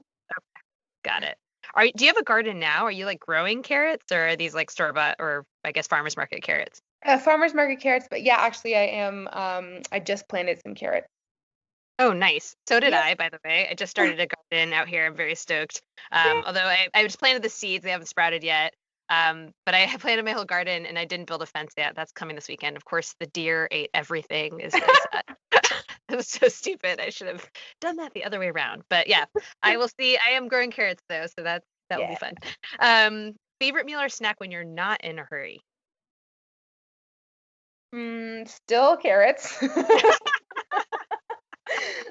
got it. Do you have a garden now? Are you like growing carrots, or are these like store-bought or I guess farmers market carrots? Farmers market carrots, but yeah, actually I am. I just planted some carrots. Oh, nice. So did I, by the way. I just started a garden out here. I'm very stoked. Although I just planted the seeds, they haven't sprouted yet. But I planted my whole garden and I didn't build a fence yet. That's coming this weekend. Of course, the deer ate everything. Is it was so stupid. I should have done that the other way around. But yeah, I will see. I am growing carrots though, so that will be fun. Favorite meal or snack when you're not in a hurry? Still carrots.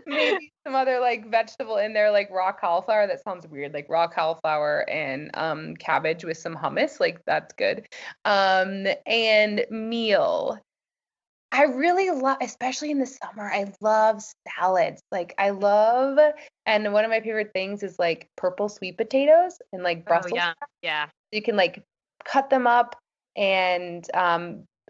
Maybe some other like vegetable in there, like raw cauliflower. That sounds weird, like raw cauliflower and cabbage with some hummus. Like that's good. And meal. I really love, especially in the summer, I love salads. And one of my favorite things is like purple sweet potatoes and like Brussels sprouts. Yeah. You can like cut them up and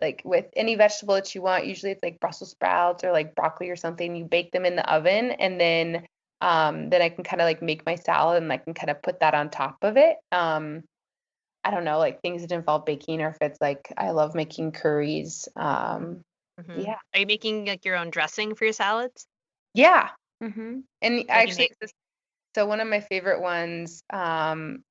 like with any vegetable that you want. Usually it's like Brussels sprouts or like broccoli or something. You bake them in the oven, and then I can kind of like make my salad and I can kind of put that on top of it. I don't know, like things that involve baking, or if it's like I love making curries. Yeah. Are you making like your own dressing for your salads? Yeah. And actually, So one of my favorite ones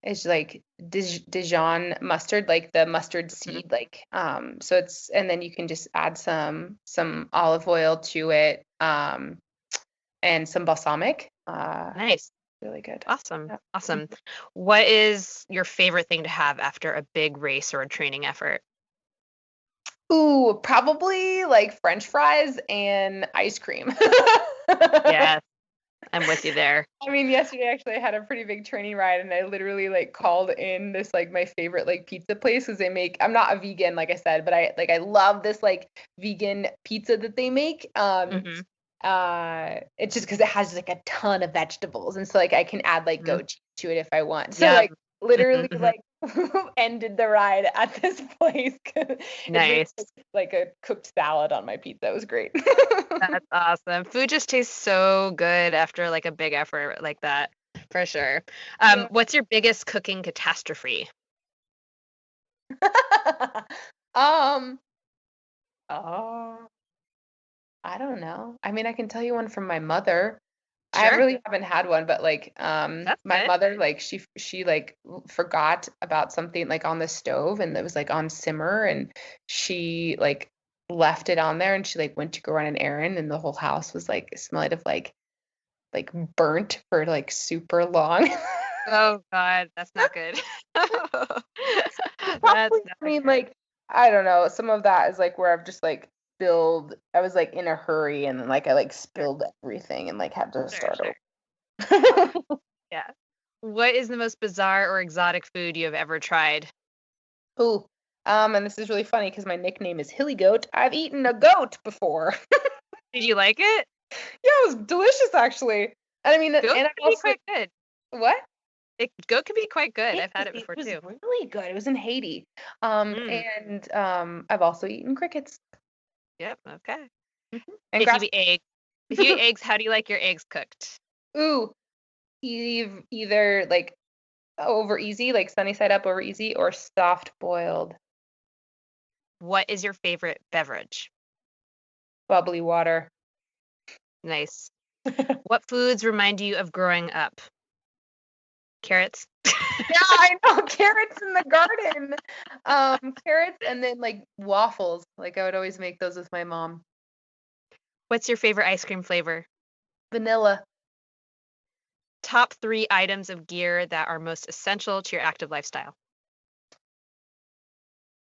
is like Dijon mustard, like the mustard seed, like so it's, and then you can just add some olive oil to it, and some balsamic. Nice. Really good. Awesome. Yeah. Awesome. What is your favorite thing to have after a big race or a training effort? Ooh, probably like French fries and ice cream. Yes, I'm with you there. I mean, yesterday actually I had a pretty big training ride, and I literally like called in this like my favorite like pizza place, because they make, I'm not a vegan like I said, but I love this like vegan pizza that they make. Mhm. It's just because it has like a ton of vegetables, and so like I can add like Mhm. goat cheese to it if I want. So Yep. like literally Mhm. like ended the ride at this place. It made Nice. like a cooked salad on my pizza. It was great. That's awesome. Food just tastes so good after like a big effort like that, for sure. Yeah. What's your biggest cooking catastrophe? Um, oh, I don't know. I mean, I can tell you one from my mother. I Sure. really haven't had one, but like That's my good. mother, like she like forgot about something like on the stove, and it was like on simmer, and she like left it on there, and she like went to go run an errand, and the whole house was like smelled of like burnt for like super long. Oh God, that's not good. That's Probably, not I mean, good. like, I don't know. Some of that is like where I've just like spilled. I was like in a hurry, and then like I like Sure, spilled everything and like had to sure, start sure. over. Yeah. What is the most bizarre or exotic food you have ever tried? Ooh, and this is really funny because my nickname is Hilly Goat. I've eaten a goat before. Did you like it? Yeah, it was delicious actually. And I mean, and Goat I can be also, quite good. what? Goat can be quite good. I've had it It before was too. really good. It was in Haiti. Mm, And I've also eaten crickets. yep. Okay. And If you grass. eat eggs, if you eat eggs, how do you like your eggs cooked? Ooh, either like over easy, like sunny side up over easy, or soft boiled What is your favorite beverage? bubbly water. Nice. What foods remind you of growing up? Carrots. Yeah, I know. Carrots in the garden. Carrots, and then like waffles. Like I would always make those with my mom. What's your favorite ice cream flavor? Vanilla. Top 3 items of gear that are most essential to your active lifestyle.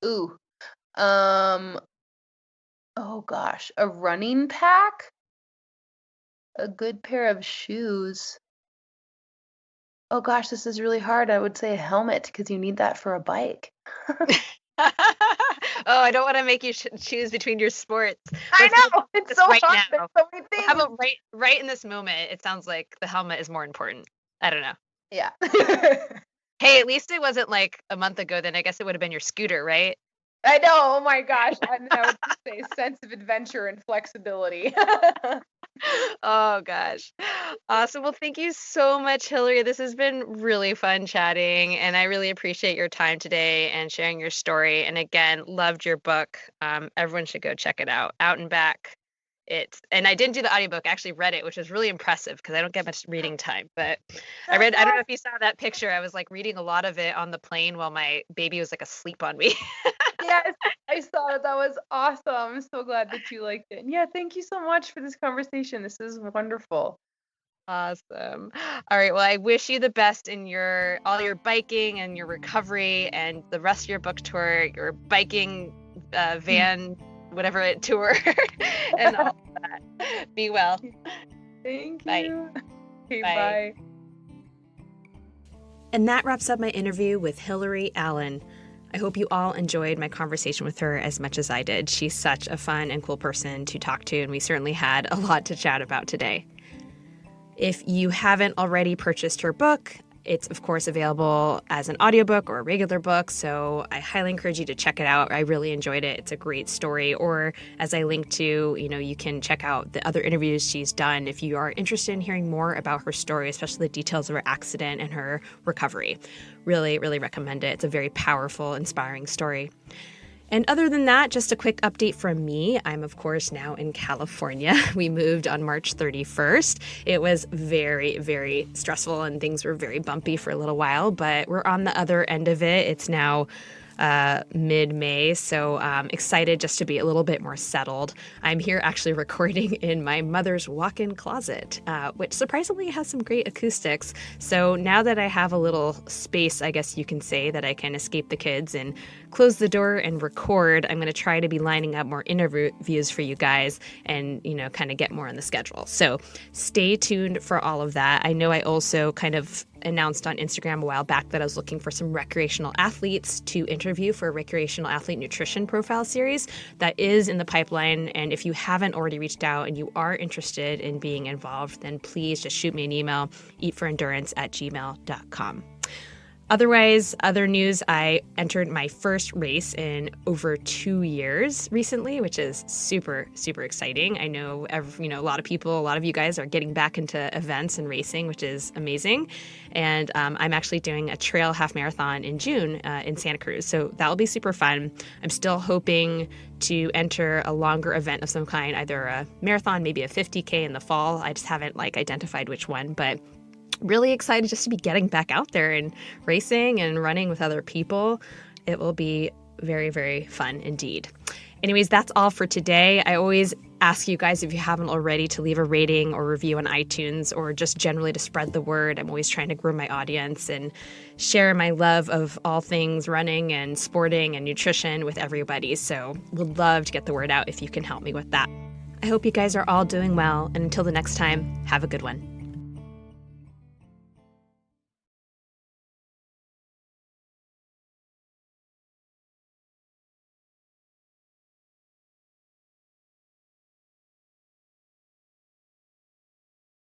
Ooh. Um, oh gosh, a running pack, a good pair of shoes. Oh gosh, this is really hard. I would say a helmet, because you need that for a bike. Oh, I don't want to make you choose between your sports. I Let's do know. It's this so right hard. There's now. so many How things. about right in this moment? It sounds like the helmet is more important. I don't know. Yeah. Hey, at least it wasn't like a month ago. Then I guess it would have been your scooter, right? I know. Oh my gosh. And I would just say sense of adventure and flexibility. Oh gosh. Awesome. Well, thank you so much, Hillary. This has been really fun chatting, and I really appreciate your time today and sharing your story. And again, loved your book. Everyone should go check it out. Out and Back. And I didn't do the audiobook, I actually read it, which was really impressive because I don't get much reading time. But I don't know if you saw that picture. I was like reading a lot of it on the plane while my baby was like asleep on me. Yes, I saw it. That was awesome. I'm so glad that you liked it. And yeah, thank you so much for this conversation. This is wonderful. Awesome. All right. Well, I wish you the best in all your biking and your recovery and the rest of your book tour, your biking van, whatever it tour, and all of that. Be well. Thank Bye. you. Okay, Bye. bye. And that wraps up my interview with Hillary Allen. I hope you all enjoyed my conversation with her as much as I did. She's such a fun and cool person to talk to, and we certainly had a lot to chat about today. If you haven't already purchased her book, it's of course available as an audiobook or a regular book, so I highly encourage you to check it out. I really enjoyed it. It's a great story. Or as I linked to, you can check out the other interviews she's done if you are interested in hearing more about her story, especially the details of her accident and her recovery. Really, really recommend it. It's a very powerful, inspiring story. And other than that, just a quick update from me. I'm, of course, now in California. We moved on March 31st. It was very, very stressful and things were very bumpy for a little while, but we're on the other end of it. It's now mid-May, so excited just to be a little bit more settled. I'm here actually recording in my mother's walk-in closet, which surprisingly has some great acoustics. So now that I have a little space, I guess you can say, that I can escape the kids and close the door and record, I'm going to try to be lining up more interviews for you guys and, kind of get more on the schedule. So stay tuned for all of that. I know I also kind of announced on Instagram a while back that I was looking for some recreational athletes to interview for a recreational athlete nutrition profile series that is in the pipeline. And if you haven't already reached out and you are interested in being involved, then please just shoot me an email, eatforendurance@gmail.com. Otherwise, other news, I entered my first race in over 2 years recently, which is super, super exciting. I know, a lot of people, a lot of you guys are getting back into events and racing, which is amazing. And I'm actually doing a trail half marathon in June in Santa Cruz. So that will be super fun. I'm still hoping to enter a longer event of some kind, either a marathon, maybe a 50K in the fall. I just haven't identified which one, but really excited just to be getting back out there and racing and running with other people. It will be very, very fun indeed. Anyways, that's all for today. I always ask you guys, if you haven't already, to leave a rating or review on iTunes, or just generally to spread the word. I'm always trying to grow my audience and share my love of all things running and sporting and nutrition with everybody. So would love to get the word out if you can help me with that. I hope you guys are all doing well, and until the next time, have a good one.